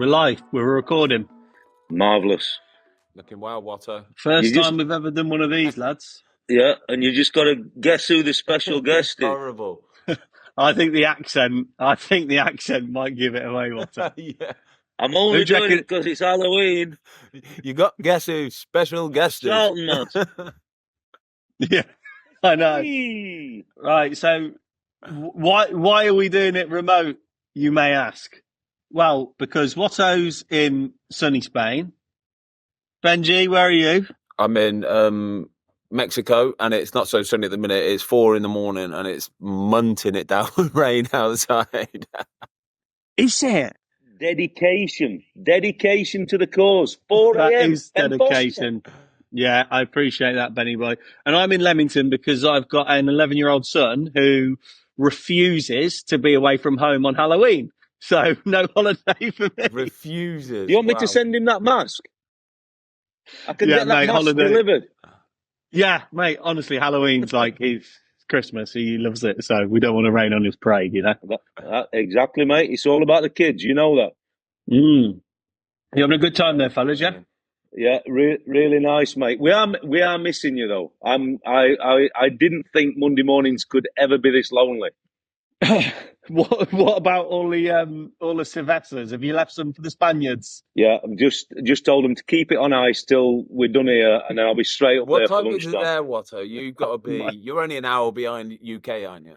We're live. We're recording. Marvellous. Looking well, Watto. First time we've ever done one of these, lads. Yeah, and you just got to guess who the special guest is. Horrible. I think the accent might give it away, Watto. Yeah. I'm only doing it because it's Halloween. You got guess who? Special guest. Charlton, man. Yeah, I know. Right, so why are we doing it remote, you may ask? Well, because Watto's in sunny Spain. Benji, where are you? I'm in Mexico, and it's not so sunny at the minute. It's 4 a.m, and it's munting it down with rain outside. Is it? Dedication to the cause. 4 a.m. That is dedication. Yeah, I appreciate that, Benny boy. And I'm in Leamington because I've got an 11-year-old son who refuses to be away from home on Halloween. So no holiday for me. Refuses. You want me to send him that mask? I can get that mask delivered. Yeah, mate, honestly, Halloween's like his Christmas. He loves it. So we don't want to rain on his parade, you know? Exactly, mate. It's all about the kids. You know that. You having a good time there, fellas, yeah? Yeah, really nice, mate. We are missing you, though. I didn't think Monday mornings could ever be this lonely. What about all the Sylvesters? Have you left some for the Spaniards? Yeah, I've just told them to keep it on ice till we're done here, and then I'll be straight up there for lunchtime. What time is it there, Watto? You've got to be. You're only an hour behind UK, aren't you?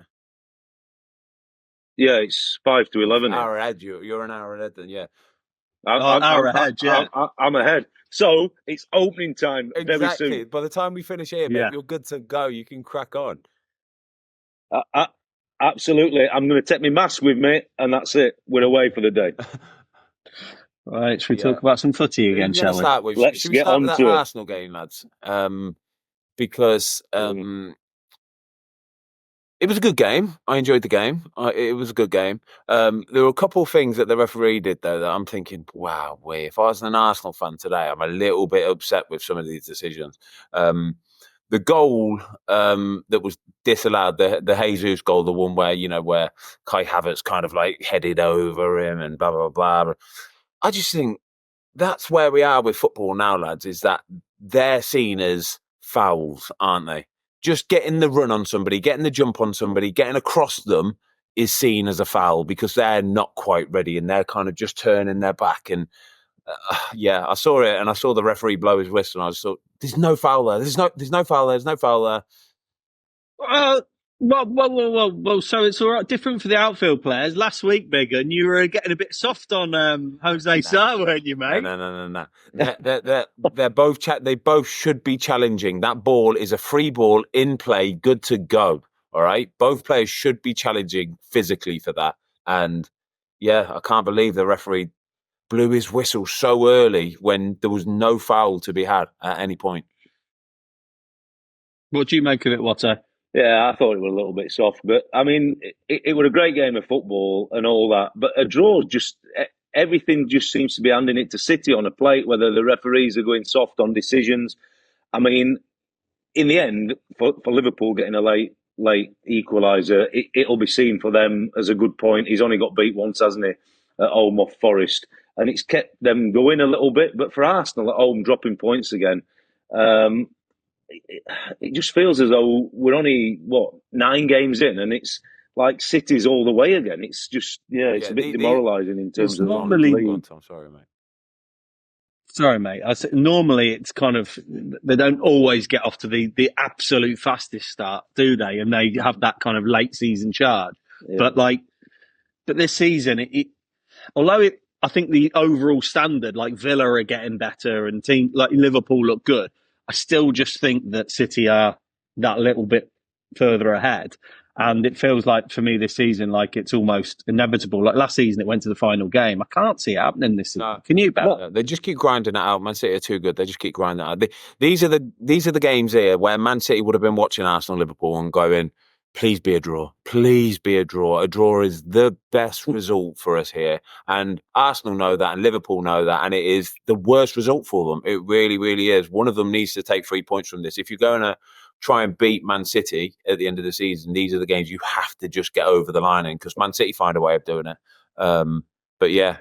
Yeah, it's 5 to 11. An hour ahead. You're an hour ahead, then. Yeah. An hour ahead. Yeah, I'm ahead. So it's opening time very soon. By the time we finish here, mate, you're good to go. You can crack on. Absolutely. I'm going to take my mask with me, and that's it. We're away for the day. Right, should we talk about some footy again, shall we? Let's get on to it. Arsenal game, lads. Because it was a good game. I enjoyed the game. It was a good game. There were a couple of things that the referee did, though, that I'm thinking, wow, if I was an Arsenal fan today, I'm a little bit upset with some of these decisions. The goal that was disallowed, the Jesus goal, the one where Kai Havertz kind of like headed over him and blah, blah, blah. I just think that's where we are with football now, lads, is that they're seen as fouls, aren't they? Just getting the run on somebody, getting the jump on somebody, getting across them is seen as a foul because they're not quite ready and they're kind of just turning their back. And I saw it, and I saw the referee blow his whistle, and I just thought, "There's no foul there. There's no foul there. There's no foul there." Well. So it's all right. Different for the outfield players. Last week, Biggin, you were getting a bit soft on Jose Sarr, weren't you, mate? No. They're both. They both should be challenging. That ball is a free ball in play, good to go. All right, both players should be challenging physically for that. And I can't believe the referee blew his whistle so early when there was no foul to be had at any point. What do you make of it, Watto? Yeah, I thought it was a little bit soft, but I mean, it was a great game of football and all that. But a draw, everything just seems to be handing it to City on a plate, whether the referees are going soft on decisions. I mean, in the end, for Liverpool getting a late equaliser, it'll be seen for them as a good point. He's only got beat once, hasn't he, at home off Forest. And it's kept them going a little bit. But for Arsenal at home, dropping points again, it just feels as though we're only, 9 games in, and it's like City's all the way again. It's just, it's a bit demoralising in terms of... I'm sorry, mate. Sorry, mate. Normally it's kind of, they don't always get off to the absolute fastest start, do they? And they have that kind of late season charge. Yeah. But this season, I think the overall standard, like Villa are getting better and team like Liverpool look good, I still just think that City are that little bit further ahead. And it feels like, for me this season, like it's almost inevitable. Like last season, it went to the final game. I can't see it happening this season. No. Can you, Ben? They just keep grinding it out. Man City are too good. They just keep grinding it out. These are the games here where Man City would have been watching Arsenal, Liverpool, and going, please be a draw. Please be a draw. A draw is the best result for us here. And Arsenal know that, and Liverpool know that, and it is the worst result for them. It really, really is. One of them needs to take 3 points from this. If you're going to try and beat Man City at the end of the season, these are the games you have to just get over the line in, because Man City find a way of doing it. But yeah,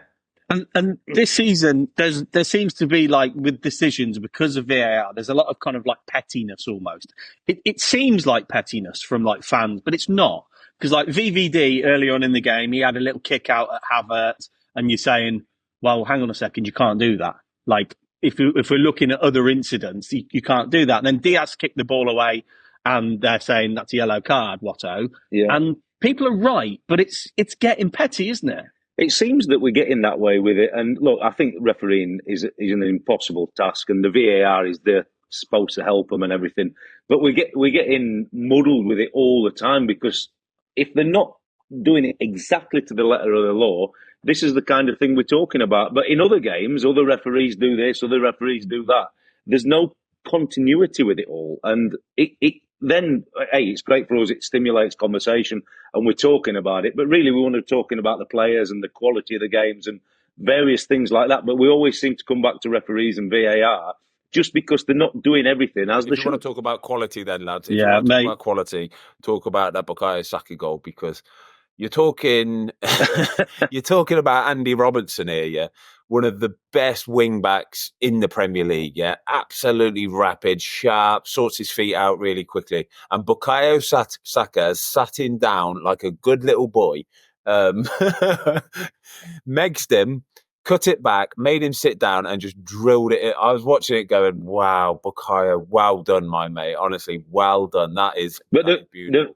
And this season, there seems to be like with decisions because of VAR, there's a lot of kind of like pettiness almost. It seems like pettiness from like fans, but it's not because like VVD early on in the game, he had a little kick out at Havertz, and you're saying, well, hang on a second, you can't do that. Like if we're looking at other incidents, you can't do that. And then Diaz kicked the ball away, and they're saying that's a yellow card, Watto. Yeah. And people are right, but it's getting petty, isn't it? It seems that we're getting that way with it. And look, I think refereeing is an impossible task, and the VAR is there supposed to help them and everything. But we're getting muddled with it all the time, because if they're not doing it exactly to the letter of the law, this is the kind of thing we're talking about. But in other games, other referees do this, other referees do that. There's no continuity with it all. And then, hey, it's great for us. It stimulates conversation and we're talking about it. But really, we want to be talking about the players and the quality of the games and various things like that. But we always seem to come back to referees and VAR just because they're not doing everything as they should. If you want to talk about quality then, lads, if Yeah, you want to mate. talk about quality, talk about that Bukayo Saka goal, because you're talking about Andy Robertson here, yeah? One of the best wing-backs in the Premier League, yeah? Absolutely rapid, sharp, sorts his feet out really quickly. And Bukayo Saka has sat him down like a good little boy, meged him, cut it back, made him sit down and just drilled it. I was watching it going, wow, Bukayo, well done, my mate. Honestly, well done. That is beautiful.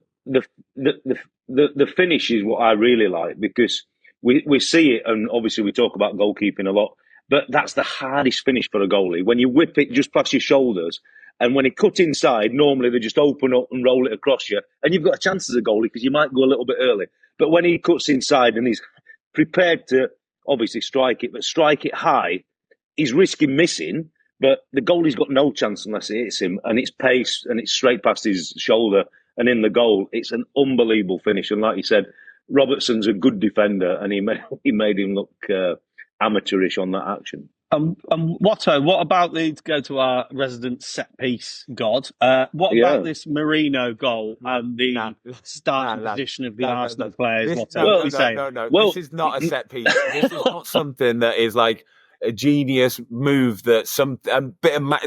The finish is what I really like, because we see it, and obviously we talk about goalkeeping a lot, but that's the hardest finish for a goalie. When you whip it just past your shoulders, and when it cut inside, normally they just open up and roll it across you, and you've got a chance as a goalie because you might go a little bit early. But when he cuts inside and he's prepared to obviously strike it, but strike it high, he's risking missing, but the goalie's got no chance unless it hits him, and it's pace and it's straight past his shoulder and in the goal. It's an unbelievable finish. And like you said, Robertson's a good defender, and he made him look amateurish on that action. Watto, what about to go to our resident set piece god? What about this Marino goal and the starting position of the Arsenal players? No. This is not a set piece. This is not something that is like a genius move that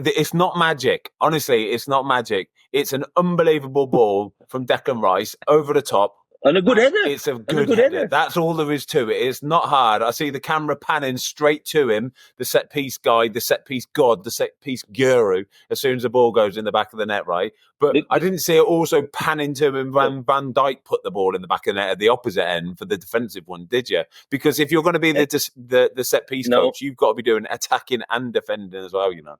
it's not magic. Honestly, it's not magic. It's an unbelievable ball from Declan Rice over the top. And a good header. It's a good header. That's all there is to it. It's not hard. I see the camera panning straight to him, the set piece guy, the set piece god, the set piece guru, as soon as the ball goes in the back of the net, right? But I didn't see it also panning to him and Van Dijk put the ball in the back of the net at the opposite end for the defensive one, did you? Because if you're going to be the set piece coach, you've got to be doing attacking and defending as well, you know.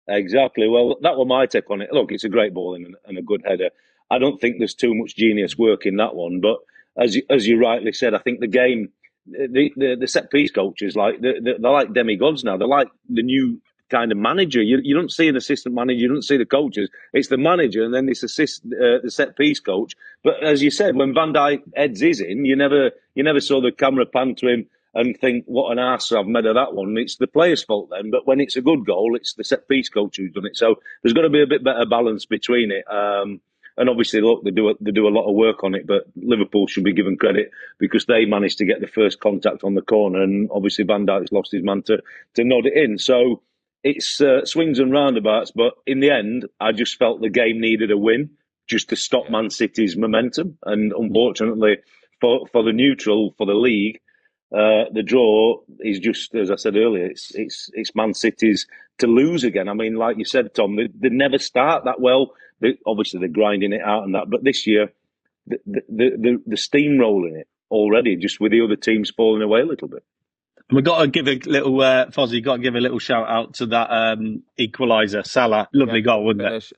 Exactly. Well, that was my take on it. Look, it's a great ball and a good header. I don't think there's too much genius work in that one, but as you rightly said, I think the game, the set piece coaches, like they're like demigods now. They're like the new kind of manager. You don't see an assistant manager, you don't see the coaches. It's the manager and then this the set piece coach. But as you said, when Van Dijk heads his in, you never saw the camera pan to him and think, what an arse I've made of that one. It's the player's fault then. But when it's a good goal, it's the set piece coach who's done it. So there's got to be a bit better balance between it. And obviously, look, they do a lot of work on it, but Liverpool should be given credit because they managed to get the first contact on the corner, and obviously Van Dijk's lost his man to nod it in. So it's swings and roundabouts, but in the end, I just felt the game needed a win just to stop Man City's momentum. And unfortunately, for the neutral, for the league, the draw is just, as I said earlier, it's Man City's to lose again. I mean, like you said, Tom, they never start that well. Obviously, they're grinding it out and that. But this year, the steamrolling it already, just with the other teams falling away a little bit. We've got to give a little, Fozzie, got to give a little shout out to that equaliser, Salah. Lovely goal, wasn't it?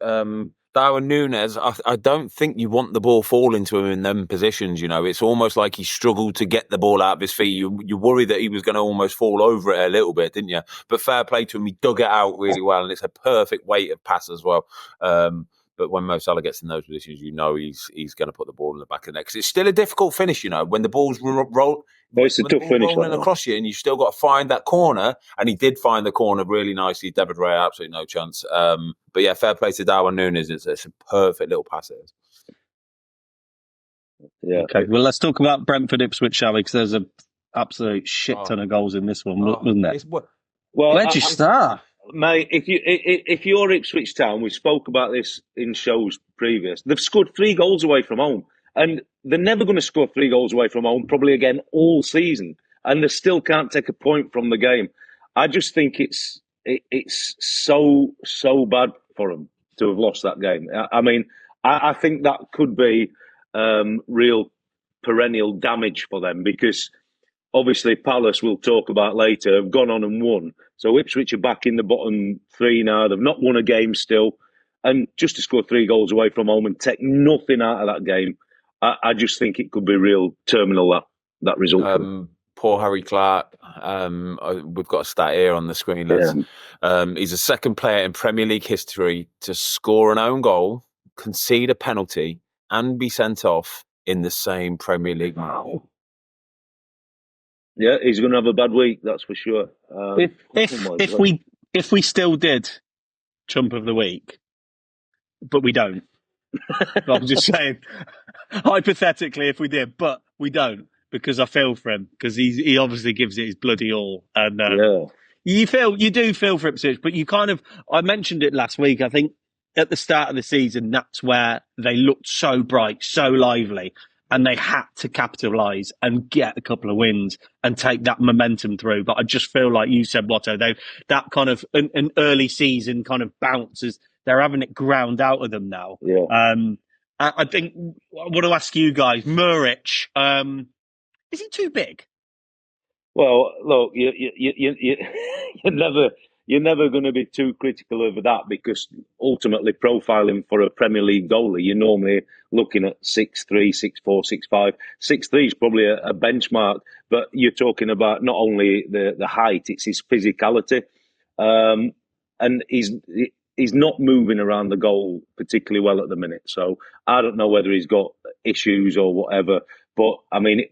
Darwin Núñez, I don't think you want the ball falling to him in them positions, you know. It's almost like he struggled to get the ball out of his feet. You worry that he was going to almost fall over it a little bit, didn't you? But fair play to him, he dug it out really well, and it's a perfect weight of pass as well. But when Mo Salah gets in those positions, you know he's going to put the ball in the back of the net. Because it's still a difficult finish, you know, when the ball's roll. But it's a tough finish rolling across you, and you still got to find that corner. And he did find the corner really nicely. David Raya, absolutely no chance. But yeah, fair play to Darwin Núñez. It's a perfect little pass. It is. Yeah. Okay. Well, let's talk about Brentford Ipswich, shall we? Because there's a absolute shit ton of goals in this one, wasn't it? Well, where'd you start? Mate, if you're Ipswich Town, we spoke about this in shows previous. They've scored 3 goals away from home, and they're never going to score 3 goals away from home, probably again all season, and they still can't take a point from the game. I just think it's so bad for them to have lost that game. I mean, I think that could be real perennial damage for them, because obviously Palace, we'll talk about later, have gone on and won. So Ipswich are back in the bottom 3 now. They've not won a game still. And just to score 3 goals away from home and take nothing out of that game, I just think it could be real terminal, that result. Poor Harry Clark. We've got a stat here on the screen. He's the second player in Premier League history to score an own goal, concede a penalty, and be sent off in the same Premier League match. Yeah, he's going to have a bad week, that's for sure. If we still did Chump of the Week, but we don't. I'm just saying, hypothetically, if we did, but we don't, because I feel for him, because he obviously gives it his bloody all, and you do feel for Ipswich, but you kind of, I mentioned it last week. I think at the start of the season, that's where they looked so bright, so lively. And they had to capitalise and get a couple of wins and take that momentum through. But I just feel like you said, Watto, that kind of an early season kind of bounces. They're having it ground out of them now. Yeah. I think I want to ask you guys, Muric, is he too big? Well, look, you're never going to be too critical of that, because ultimately profiling for a Premier League goalie, you're normally looking at 6'3", 6'4", 6'5". 6'3" is probably a benchmark, but you're talking about not only the height, it's his physicality. And he's not moving around the goal particularly well at the minute. So I don't know whether he's got issues or whatever, but I mean,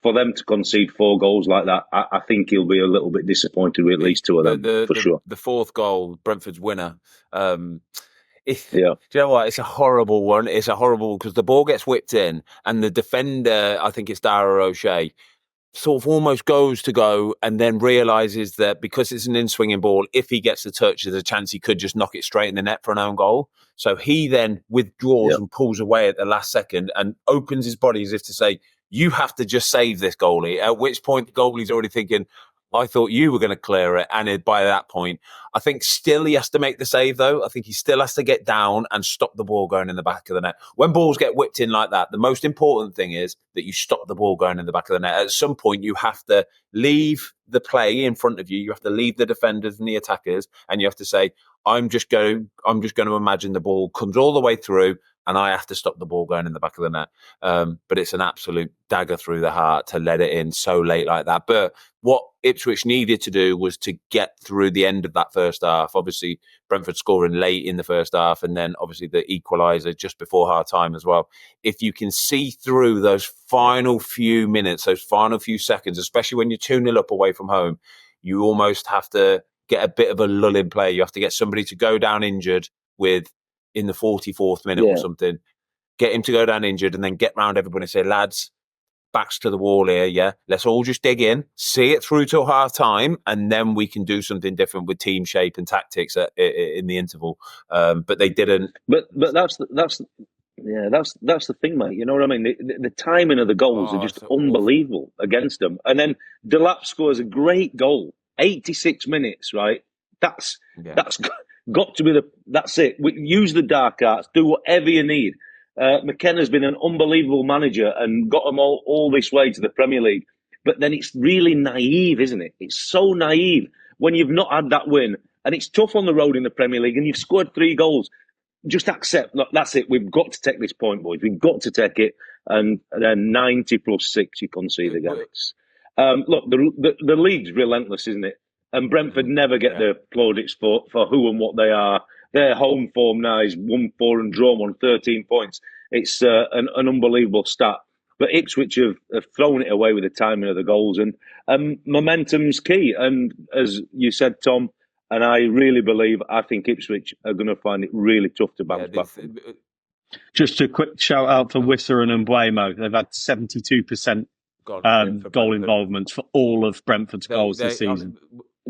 for them to concede 4 goals like that, I think he'll be a little bit disappointed with at least 2 of them, for sure. The 4th goal, Brentford's winner. Do you know what? It's a horrible one. It's a horrible, because the ball gets whipped in, and the defender, I think it's Dara O'Shea, sort of almost goes to go and then realises that because it's an in-swinging ball, if he gets the touch, there's a chance he could just knock it straight in the net for an own goal. So he then withdraws and pulls away at the last second and opens his body as if to say, you have to just save this, goalie. At which point the goalie's already thinking, I thought you were going to clear it. And by that point, I think still he has to make the save, though. I think he still has to get down and stop the ball going in the back of the net. When balls get whipped in like that, the most important thing is that you stop the ball going in the back of the net. At some point, you have to leave the play in front of you. You have to leave the defenders and the attackers, and you have to say, I'm just going to imagine the ball comes all the way through, and I have to stop the ball going in the back of the net. But it's an absolute dagger through the heart to let it in so late like that. But what Ipswich needed to do was to get through the end of that first half. Obviously, Brentford scoring late in the first half, and then obviously the equaliser just before half-time as well. If you can see through those final few minutes, those final few seconds, especially when you're 2-0 up away from home, you almost have to get a bit of a lull in play. You have to get somebody to go down injured in the 44th minute or something, get him to go down injured, and then get round everybody and say, lads, backs to the wall here, let's all just dig in, see it through till half time, and then we can do something different with team shape and tactics in the interval. But they didn't. But that's the thing, mate. You know what I mean? The timing of the goals are just unbelievable against them. And then Delap scores a great goal, 86 minutes, right? That's got to be that's it. Use the dark arts, do whatever you need. McKenna's been an unbelievable manager and got them all this way to the Premier League. But then it's really naive, isn't it? It's so naive when you've not had that win. And it's tough on the road in the Premier League, and you've scored 3 goals. Just accept, look, that's it. We've got to take this point, boys. We've got to take it. And then 90 plus 6, you concede again. Look, the league's relentless, isn't it? And Brentford never get the plaudits for who and what they are. Their home form now is 1-4 and drawn on 13 points. It's an unbelievable stat. But Ipswich have thrown it away with the timing of the goals. And momentum's key. And as you said, Tom, and I really believe, I think Ipswich are going to find it really tough to bounce back. Just a quick shout out for Wisser and Mbuemo. They've had 72% goal involvements for all of Brentford's goals this season.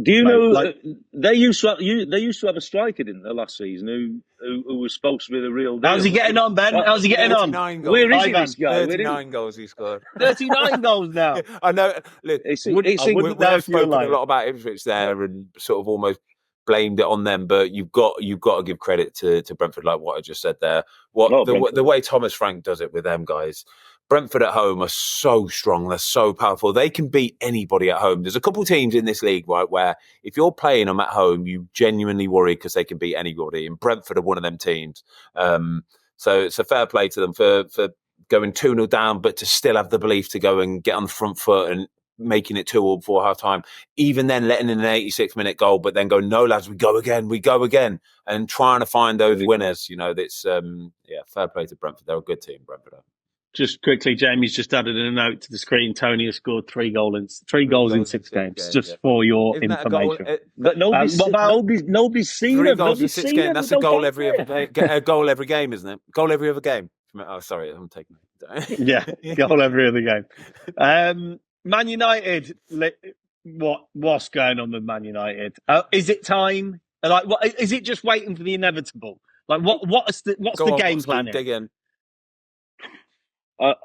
Do you know they used to have a striker, didn't they, last season who was supposed to be the real deal? How's he getting on, Ben? How's he getting on? Where is he, this guy? 39 goals he scored. 39 goals now. I know. Look, I we've spoken a lot about Ipswich there and sort of almost blamed it on them, but you've got to give credit to Brentford, like what I just said there. The way Thomas Frank does it with them guys. Brentford at home are so strong. They're so powerful. They can beat anybody at home. There's a couple of teams in this league, right, where if you're playing them at home, you genuinely worry because they can beat anybody. And Brentford are one of them teams. So it's a fair play to them for going 2-0 down, but to still have the belief to go and get on the front foot and making it 2-2 before half time. Even then, letting in an 86-minute goal, but then go, no, lads, we go again, and trying to find those winners. You know, that's fair play to Brentford. They're a good team, Brentford. Just quickly, Jamie's just added a note to the screen. Tony has scored 3 goals in 6 games. Just for your information. Nobody's seen 3 it. goals in 6 games. That's a goal every every game, isn't it? Goal every other game. Oh, sorry, I'm taking it. Yeah, goal every other game. Man United. What's going on with Man United? Is it time? Like, what is it? Just waiting for the inevitable? Like, what's the game plan? Dig in.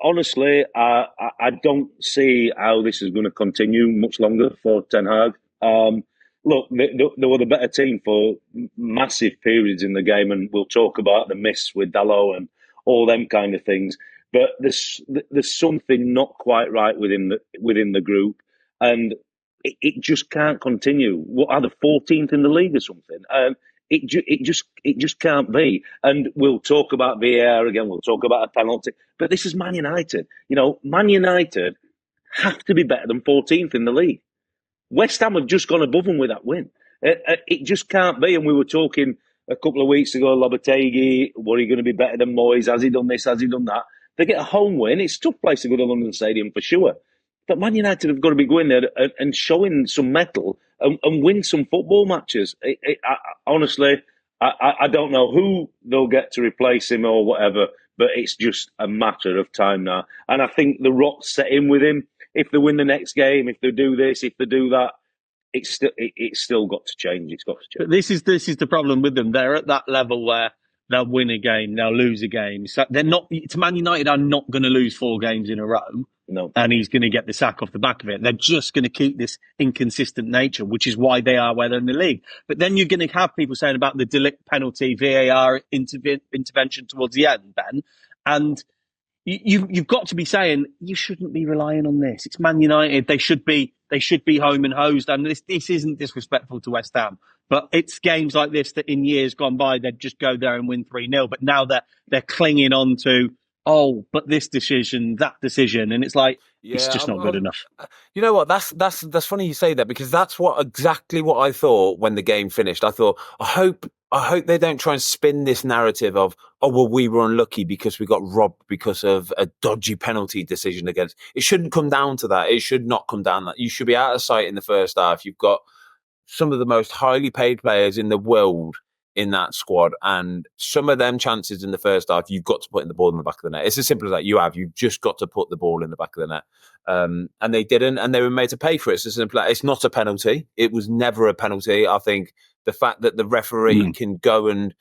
Honestly, I don't see how this is going to continue much longer for Ten Hag. Look, they were the better team for massive periods in the game, and we'll talk about the miss with Dalot and all them kind of things. But there's something not quite right within the group, and it just can't continue. What are the 14th in the league or something? It just can't be. And we'll talk about VAR again. We'll talk about a penalty. But this is Man United. You know, Man United have to be better than 14th in the league. West Ham have just gone above them with that win. It just can't be. And we were talking a couple of weeks ago, Lopetegui, what are you going to be better than Moyes? Has he done this? Has he done that? They get a home win. It's a tough place to go to London Stadium for sure. But Man United have got to be going there and showing some mettle and win some football matches. Honestly, I don't know who they'll get to replace him or whatever, but it's just a matter of time now. And I think the rot's set in with him. If they win the next game, if they do this, if they do that, it's still got to change. It's got to change. But this is the problem with them. They're at that level where they'll win a game, they'll lose a game. So they're not. Man United are not going to lose 4 games in a row. No. And he's going to get the sack off the back of it. They're just going to keep this inconsistent nature, which is why they are where they're in the league. But then you're going to have people saying about the Delict penalty, VAR intervention towards the end, Ben. And you've got to be saying you shouldn't be relying on this. It's Man United. They should be home and hosed. And this isn't disrespectful to West Ham. But it's games like this that in years gone by, they'd just go there and win 3-0. But now they're clinging on to, but this decision, that decision, and it's like it's just not good enough. You know what? That's funny you say that, because that's exactly what I thought when the game finished. I thought, I hope they don't try and spin this narrative of, we were unlucky because we got robbed because of a dodgy penalty decision against. It shouldn't come down to that. It should not come down to that. You should be out of sight in the first half. You've got some of the most highly paid players in the world in that squad, and some of them chances in the first half, you've got to put in the ball in the back of the net. It's as simple as that. You've just got to put the ball in the back of the net. And they didn't, and they were made to pay for it. It's as simple as, it's not a penalty. It was never a penalty. I think the fact that the referee can go and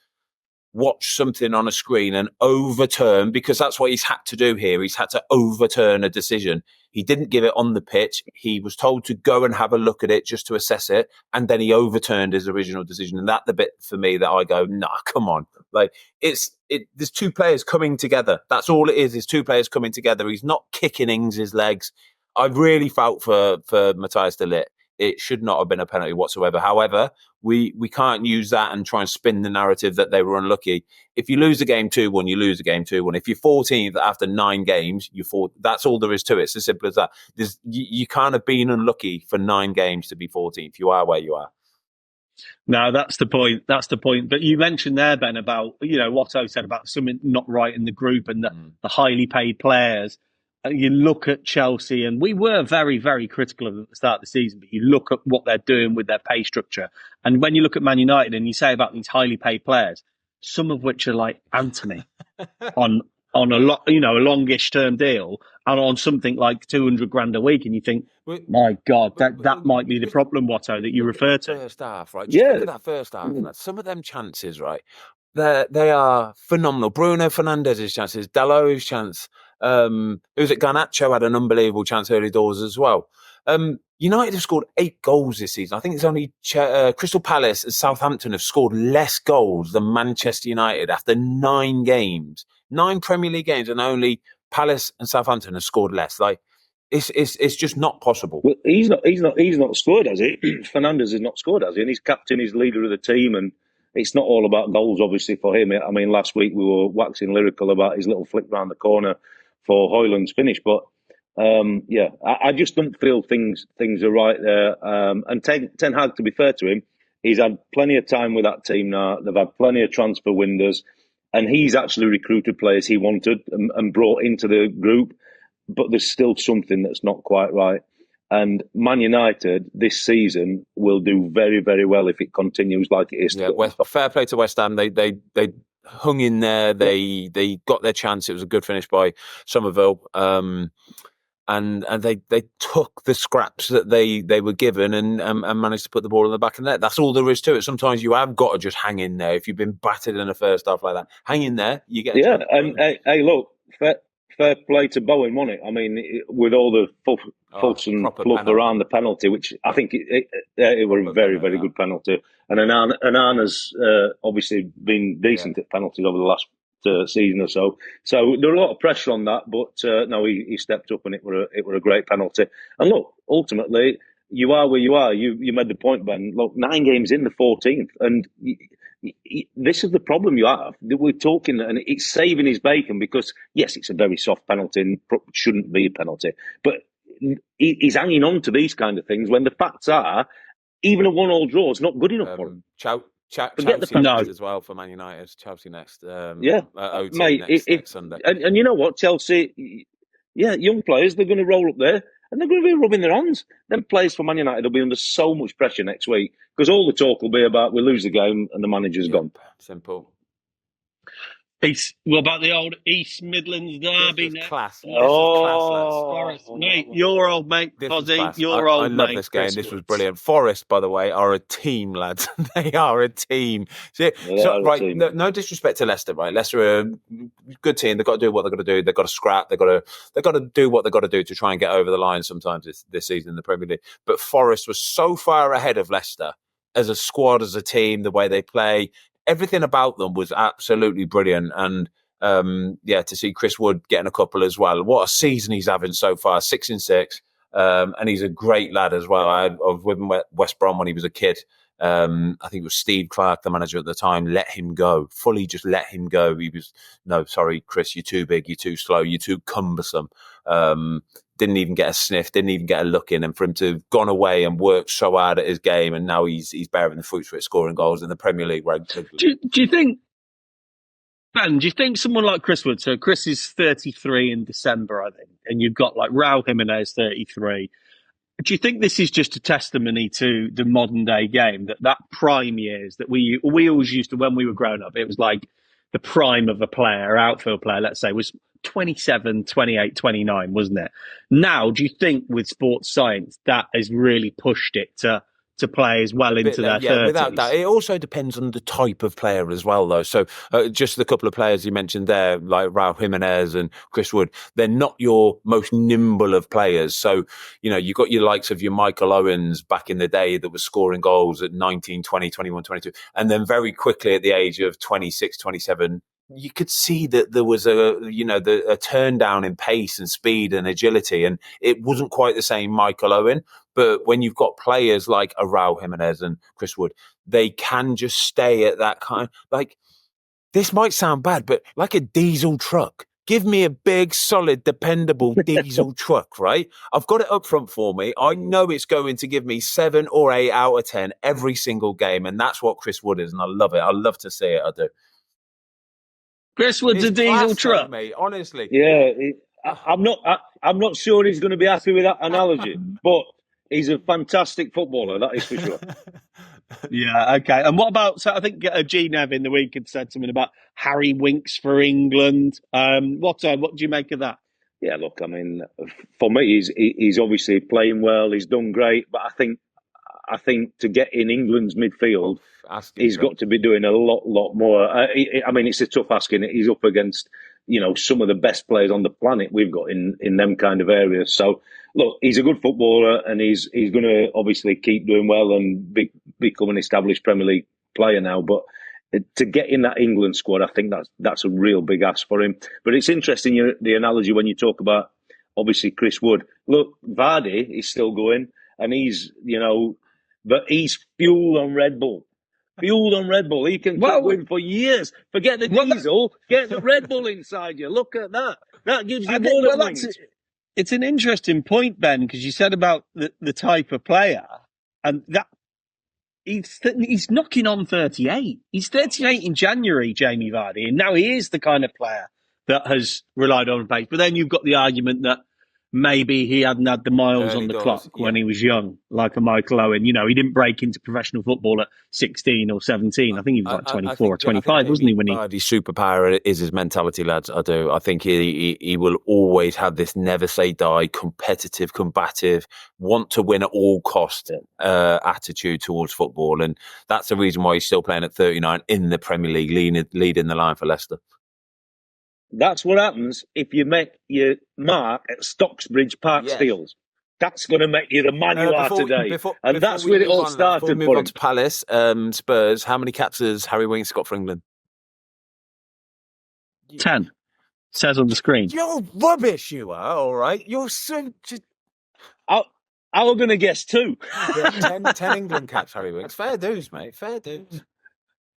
watch something on a screen and overturn, because that's what he's had to do here. He's had to overturn a decision. He didn't give it on the pitch. He was told to go and have a look at it just to assess it. And then he overturned his original decision. And that's the bit for me that I go, nah, come on. Like there's 2 players coming together. That's all it is 2 players coming together. He's not kicking Ings' legs. I really felt for Matthias de Ligt. It should not have been a penalty whatsoever. However, we can't use that and try and spin the narrative that they were unlucky. If you lose a game 2-1, you lose a game 2-1. If you're 14th after 9 games, that's all there is to it. It's as simple as that. You can't have been unlucky for 9 games to be 14th. You are where you are. No, that's the point. That's the point. But you mentioned there, Ben, about Watto said about something not right in the group and the highly paid players. You look at Chelsea, and we were very, very critical of them at the start of the season, but you look at what they're doing with their pay structure. And when you look at Man United and you say about these highly paid players, some of which are like Anthony on on a longish term deal, and on something like 200 grand a week, and you think, my God, that might be the problem, Watto, that you refer to. First half, right? Just look at that first half. Some of them chances, right? They are phenomenal. Bruno Fernandes's chances, Dalot's chance. Who's it? Garnacho had an unbelievable chance early doors as well. United have scored 8 goals this season. I think it's only Crystal Palace and Southampton have scored less goals than Manchester United after 9 games, 9 Premier League games, and only Palace and Southampton have scored less. Like, it's just not possible. Well, he's not scored, has he? Fernandes has not scored, has he? And he's captain, he's leader of the team, and it's not all about goals, obviously, for him. I mean, last week we were waxing lyrical about his little flick round the corner for Højlund's finish, but I just don't feel things are right there. And Ten Hag, to be fair to him, he's had plenty of time with that team now. They've had plenty of transfer windows, and he's actually recruited players he wanted and brought into the group. But there's still something that's not quite right. And Man United this season will do very, very well if it continues like it is. Yeah, fair play to West Ham. They hung in there. They got their chance. It was a good finish by Somerville. And they took the scraps that they were given and managed to put the ball in the back of the net. That's all there is to it. Sometimes you have got to just hang in there. If you've been battered in the first half like that, hang in there. You get a chance. And hey, look, fair play to Bowen, wasn't it? I mean, with all the fuss and fluff around the penalty, which I think it was a very, very good penalty. And Anana's obviously been decent at penalties over the last season or so. So there was a lot of pressure on that, but no, he stepped up and it were a great penalty. And look, ultimately, you are where you are. You made the point, Ben. Look, 9 games in the 14th, and this is the problem you have. We're talking, and it's saving his bacon because, yes, it's a very soft penalty and shouldn't be a penalty. But he's hanging on to these kind of things when the facts are, even a 1-1 draw is not good enough for him. Chelsea next as well for Man United. Chelsea next. Mate, next Sunday. And you know what, Chelsea, young players, they're going to roll up there. And they're going to be rubbing their hands. Them players for Man United will be under so much pressure next week because all the talk will be about we lose the game and the manager's gone. Simple. What about the old East Midlands derby? This was class. Forest, mate, your old mate, Pozzie, your old mate. I love this game. This was brilliant. Forest, by the way, are a team, lads. They are a team. Team. No disrespect to Leicester, right? Leicester are a good team. They've got to do what they've got to do. They've got to scrap. They've got to do what they've got to do to try and get over the line sometimes this season in the Premier League. But Forest was so far ahead of Leicester as a squad, as a team, the way they play. Everything about them was absolutely brilliant. And to see Chris Wood getting a couple as well. What a season he's having so far, 6 in 6. And he's a great lad as well. I was with him at West Brom when he was a kid. I think it was Steve Clark, the manager at the time, let him go. Fully just let him go. He was, no, sorry, Chris, you're too big, you're too slow, you're too cumbersome. Didn't even get a sniff, didn't even get a look in. And for him to have gone away and worked so hard at his game, and now he's bearing the fruits for it, scoring goals in the Premier League. Right? Do you think, Ben, do you think someone like Chris Wood, so Chris is 33 in December, I think, and you've got like Raul Jimenez, 33. Do you think this is just a testimony to the modern day game, that prime years that we always used to, when we were growing up, it was like the prime of a player, outfield player, let's say, was 27, 28, 29, wasn't it? Now, do you think with sports science that has really pushed it to players well into their 30s? Without that. It also depends on the type of player as well, though. So just the couple of players you mentioned there, like Raul Jimenez and Chris Wood, they're not your most nimble of players. So, you've got your likes of your Michael Owens back in the day that was scoring goals at 19, 20, 21, 22. And then very quickly at the age of 26, 27, you could see that there was a turn down in pace and speed and agility, and it wasn't quite the same Michael Owen. But when you've got players like a Raul Jimenez and Chris Wood, they can just stay at that kind. Like, this might sound bad, but like a diesel truck. Give me a big, solid, dependable diesel truck, right? I've got it up front for me. I know it's going to give me 7 or 8 out of 10 every single game, and that's what Chris Wood is, and I love it. I love to see it. I do. Chris Wood's a diesel truck, mate. Honestly, yeah. I'm not sure he's going to be happy with that analogy, but he's a fantastic footballer. That is for sure. Yeah, okay. And what about? So I think G Nev in the week had said something about Harry Winks for England. What do you make of that? Yeah, look, I mean, for me, he's obviously playing well. He's done great, but I think to get in England's midfield, he's got to be doing a lot more. I mean, it's a tough asking. He's up against, some of the best players on the planet we've got in them kind of areas. So, look, he's a good footballer, and he's going to obviously keep doing well and become an established Premier League player now. But to get in that England squad, I think that's a real big ask for him. But it's interesting, the analogy when you talk about, obviously, Chris Wood. Look, Vardy is still going, and he's, but he's fueled on Red Bull. Fueled on Red Bull. He can keep going for years. Forget the diesel. Get the Red Bull inside you. Look at that. That gives you more than it's an interesting point, Ben, because you said about the type of player, and that he's knocking on 38. He's 38 in January, Jamie Vardy, and now he is the kind of player that has relied on pace. But then you've got the argument that maybe he hadn't had the miles on the clock when he was young, like a Michael Owen. He didn't break into professional football at 16 or 17. I think he was like 24 or 25, wasn't he? When Vardy's superpower is his mentality, lads. I do. I think he will always have this never say die, competitive, combative, want to win at all cost attitude towards football. And that's the reason why he's still playing at 39 in the Premier League, leading the line for Leicester. That's what happens if you make your mark at Stocksbridge Park Steels. That's going to make you the man you are today. And that's where it all started. Before we move on to Palace, Spurs, how many caps has Harry Winks got for England? 10. Says on the screen. You're rubbish, you are, all right? You're so... I was going to guess 2. 10 England caps, Harry Winks. Fair dues, mate. Fair dues.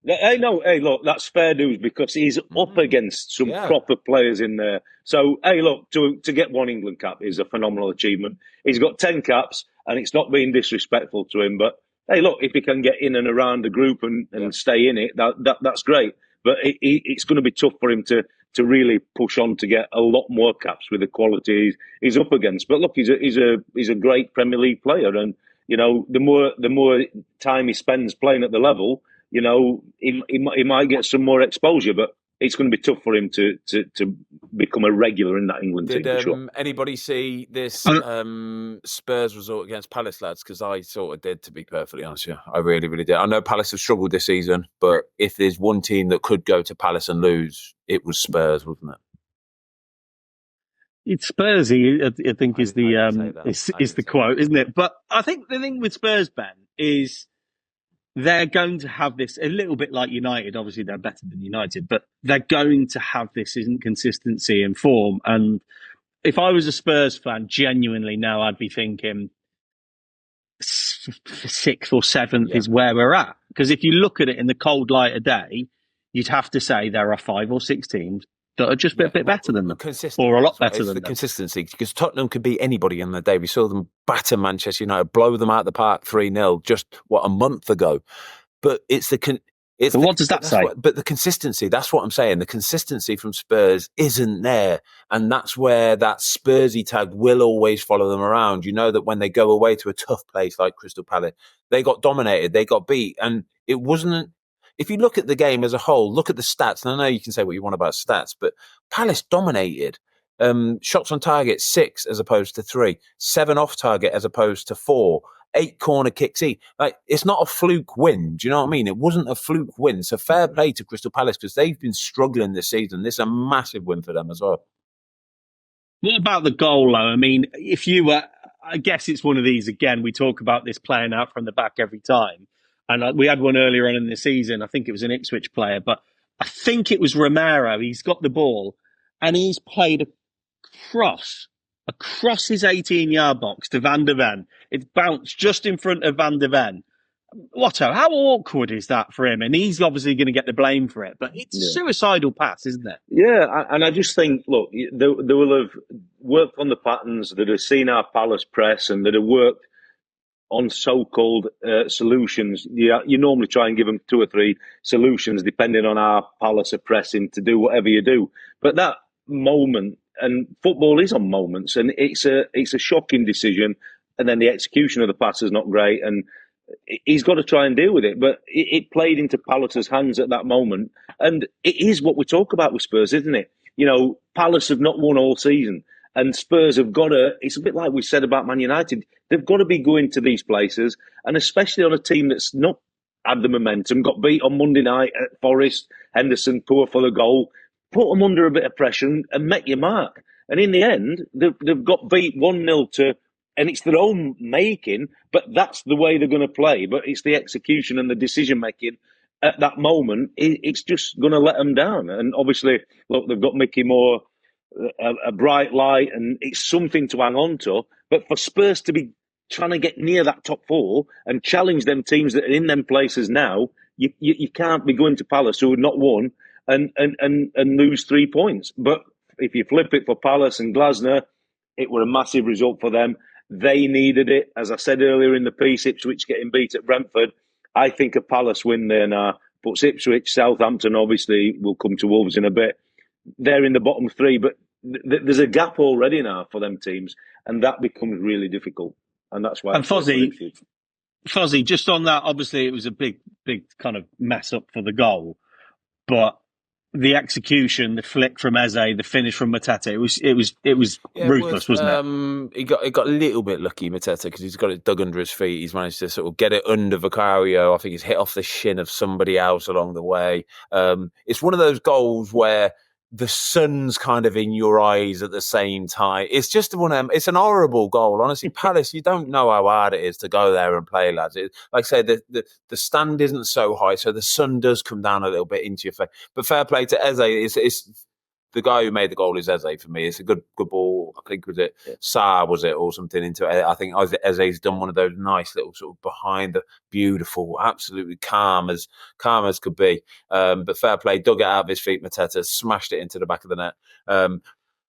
Hey, look, that's fair news because he's up against some proper players in there. So, hey, look, to get 1 England cap is a phenomenal achievement. He's got 10 caps, and it's not being disrespectful to him. But, hey, look, if he can get in and around the group and stay in it, that's great. But it's going to be tough for him to really push on to get a lot more caps with the quality he's up against. But, look, he's a great Premier League player. And, the more time he spends playing at the level, he might get some more exposure, but it's going to be tough for him to become a regular in that England team. For sure. Anybody see this Spurs result against Palace, lads? Because I sort of did, to be perfectly honest. Yeah, I really, really did. I know Palace have struggled this season, but if there's one team that could go to Palace and lose, it was Spurs, wasn't it? It's Spursy, I think, is the quote, isn't it? But I think the thing with Spurs, Ben, is they're going to have this a little bit like United. Obviously, they're better than United, but they're going to have this inconsistency in form. And if I was a Spurs fan, genuinely now, I'd be thinking 6th or 7th is where we're at. Because if you look at it in the cold light of day, you'd have to say there are 5 or 6 teams that are just a bit better than them, or a lot better than them. Consistency, because Tottenham could beat anybody on the day. We saw them batter Manchester United, blow them out the park 3-0 just a month ago. But what does that say? But the consistency, that's what I'm saying. The consistency from Spurs isn't there, and that's where that Spursy tag will always follow them around. You know that when they go away to a tough place like Crystal Palace, they got dominated, they got beat, and it wasn't. If you look at the game as a whole, look at the stats, and I know you can say what you want about stats, but Palace dominated. Shots on target, 6 as opposed to 3. 7 off target as opposed to 4. 8 corner kicks. It's not a fluke win. Do you know what I mean? It wasn't a fluke win. So fair play to Crystal Palace because they've been struggling this season. This is a massive win for them as well. What about the goal, though? I mean, I guess it's one of these, again, we talk about this playing out from the back every time. And we had one earlier on in the season. I think it was an Ipswich player, but I think it was Romero. He's got the ball and he's played across his 18-yard box to Van der Ven. It's bounced just in front of Van der Ven. Watto, how awkward is that for him? And he's obviously going to get the blame for it, but it's a suicidal pass, isn't it? Yeah, and I just think, look, they will have worked on the patterns, that have seen our Palace press, and that have worked on so-called solutions. You normally try and give them 2 or 3 solutions depending on how Palace are pressing to do whatever you do. But that moment, and football is on moments, and it's a shocking decision, and then the execution of the pass is not great. And he's got to try and deal with it. But it played into Palace's hands at that moment. And it is what we talk about with Spurs, isn't it? You know, Palace have not won all season. And Spurs have got to, it's a bit like we said about Man United, they've got to be going to these places, and especially on a team that's not had the momentum, got beat on Monday night at Forest, Henderson poor for the goal, put them under a bit of pressure and make your mark. And in the end, they've got beat 1-0 to, and it's their own making, but that's the way they're going to play. But it's the execution and the decision making at that moment, it's just going to let them down. And obviously, look, they've got Mickey Moore, a bright light, and it's something to hang on to. But for Spurs to be trying to get near that top four and challenge them teams that are in them places now, you can't be going to Palace, who have not won, and lose 3 points. But if you flip it for Palace and Glasner, it were a massive result for them. They needed it. As I said earlier in the piece, Ipswich getting beat at Brentford. I think a Palace win there now puts Ipswich, Southampton obviously will come to Wolves in a bit. They're in the bottom three, but there's a gap already now for them teams, and that becomes really difficult. And that's why. And Fozzie, just on that, obviously it was a big kind of mess up for the goal, but the execution, the flick from Eze, the finish from Mateta, it was ruthless, wasn't it? He got a little bit lucky, Mateta, because he's got it dug under his feet. He's managed to sort of get it under Vicario. I think he's hit off the shin of somebody else along the way. It's one of those goals where the sun's kind of in your eyes at the same time. It's just it's an horrible goal. Honestly, Palace, you don't know how hard it is to go there and play, lads. Like I say, the stand isn't so high, so the sun does come down a little bit into your face. But fair play to Eze. It's the guy who made the goal is Eze for me. It's a good ball. I think was it Sa was it or something into it. I think Eze's done one of those nice little sort of behind the beautiful, absolutely calm as could be. But fair play, dug it out of his feet. Mateta smashed it into the back of the net.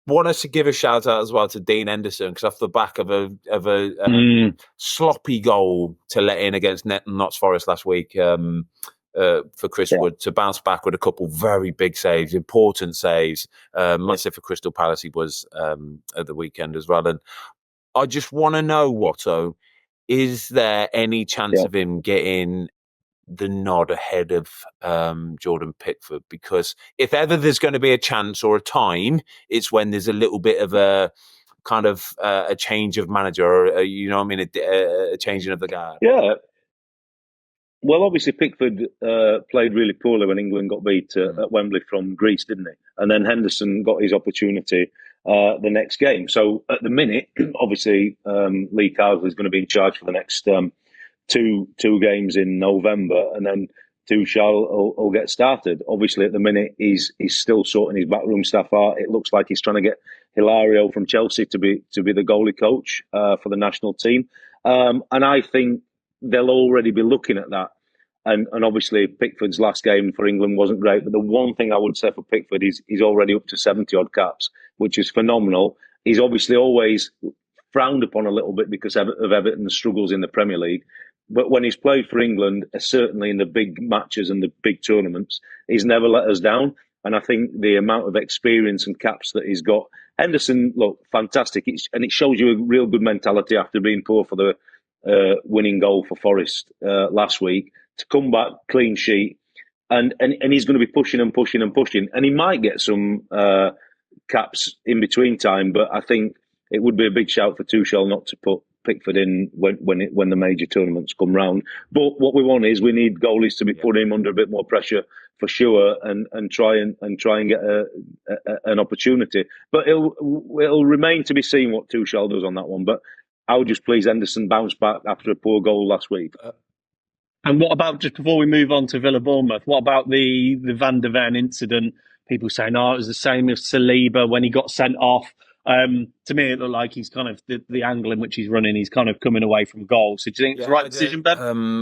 Want us to give a shout out as well to Dean Henderson, because off the back of a sloppy goal to let in against Notts Forest last week. For Chris Wood to bounce back with a couple very big saves, important saves. Massive for Crystal Palace he was at the weekend as well. And I just want to know, Watto, is there any chance of him getting the nod ahead of Jordan Pickford? Because if ever there's going to be a chance or a time, it's when there's a little bit of a kind of a change of manager, or you know what I mean, a changing of the guard. Yeah. Well, obviously Pickford played really poorly when England got beat at Wembley from Greece, didn't he? And then Henderson got his opportunity the next game. So at the minute, obviously Lee Cargill is going to be in charge for the next two games in November, and then Tuchel will get started. Obviously at the minute he's still sorting his backroom staff out. It looks like he's trying to get Hilario from Chelsea to be the goalie coach for the national team, and I think they'll already be looking at that. And obviously Pickford's last game for England wasn't great, but the one thing I would say for Pickford is he's already up to 70 odd caps, which is phenomenal. He's obviously always frowned upon a little bit because of Everton's struggles in the Premier League. But when he's played for England, certainly in the big matches and the big tournaments, he's never let us down. And I think the amount of experience and caps that he's got, Henderson, look, fantastic. And it shows you a real good mentality after being poor for the winning goal for Forest last week, to come back clean sheet, and he's going to be pushing and pushing and pushing, and he might get some caps in between time, but I think it would be a big shout for Tuchel not to put Pickford in when the major tournaments come round. But what we want is we need goalies to be put him under a bit more pressure for sure, and try and get an opportunity. But it'll remain to be seen what Tuchel does on that one. But I would just please Henderson bounce back after a poor goal last week. And what about, just before we move on to Villa Bournemouth, what about the Van der Ven incident? People saying, it was the same as Saliba when he got sent off. To me, it looked like he's kind of the angle in which he's running, he's kind of coming away from goal. So do you think it's the right decision, Ben?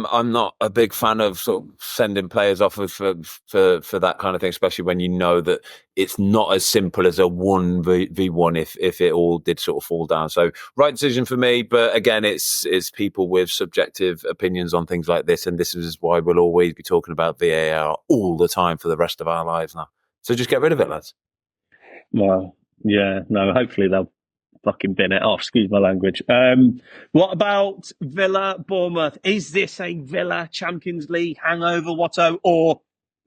I'm not a big fan of sort of sending players off for that kind of thing, especially when you know that it's not as simple as a 1v1 if it all did sort of fall down. So right decision for me, but again, it's people with subjective opinions on things like this, and this is why we'll always be talking about VAR all the time for the rest of our lives now. So just get rid of it, lads. Well, yeah, no, hopefully they'll fucking bin it off. Excuse my language. What about Villa, Bournemouth? Is this a Villa Champions League hangover, Watto, or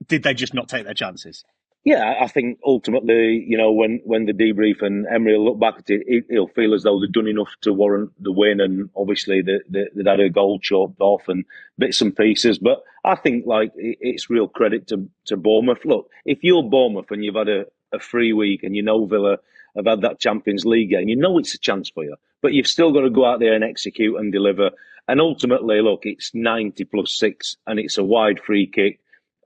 did they just not take their chances? Yeah, I think ultimately, when the debrief and Emery will look back at it, he'll feel as though they've done enough to warrant the win, and obviously they'd had a goal chopped off and bits and pieces. But I think it's real credit to Bournemouth. Look, if you're Bournemouth and you've had a free week and Villa have had that Champions League game, it's a chance for you. But you've still got to go out there and execute and deliver. And ultimately, look, it's 90 plus 6 and it's a wide free kick.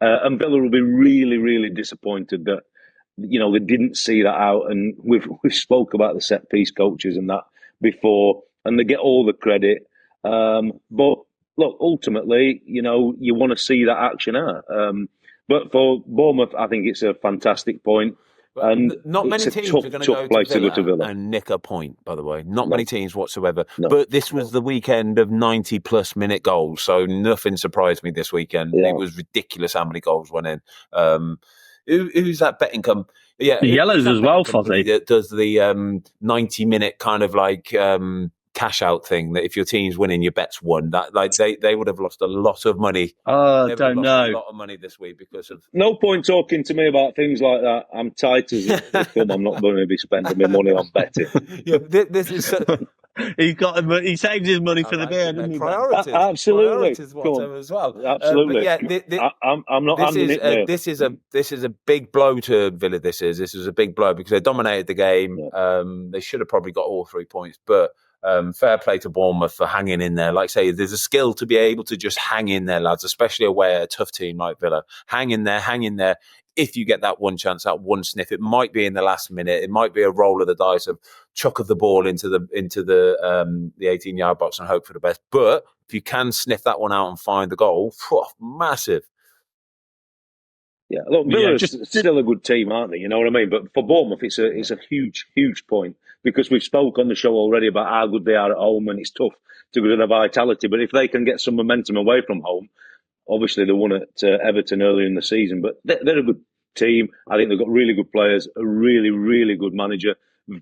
And Villa will be really, really disappointed that they didn't see that out. And we've spoke about the set piece coaches and that before, and they get all the credit. But look, ultimately, you want to see that action out. But for Bournemouth, I think it's a fantastic point. And not many teams are going to go to Villa and nick a point, by the way. Not many teams whatsoever. No. But this was the weekend of 90-plus minute goals, so nothing surprised me this weekend. Yeah. It was ridiculous how many goals went in. Who's that betting company? Yeah, the Yellows as well, Fozzie. That does the 90-minute kind of cash out thing, that if your team's winning, your bet's won. That they would have lost a lot of money. Oh, don't know. A lot of money this week because of. No point talking to me about things like that. I'm tight as a thumb. I'm not going to be spending my money on betting. Yeah, this is. He saves his money for the beer, doesn't he? Priorities, absolutely. Priorities as well. Absolutely. I'm not. This is a big blow to Villa. This is a big blow because they dominated the game. Yeah. They should have probably got all 3 points, but. Fair play to Bournemouth for hanging in there. Like I say, there's a skill to be able to just hang in there, lads, especially away at a tough team like Villa. Hang in there. If you get that one chance, that one sniff, it might be in the last minute. It might be a roll of the dice of chuck of the ball into the 18-yard box and hope for the best. But if you can sniff that one out and find the goal, massive. Yeah, look, Villa is still a good team, aren't they? You know what I mean? But for Bournemouth, it's a huge, huge point because we've spoke on the show already about how good they are at home, and it's tough to get a vitality. But if they can get some momentum away from home, obviously they won at Everton earlier in the season. But they're a good team. I think they've got really good players, a really, really good manager,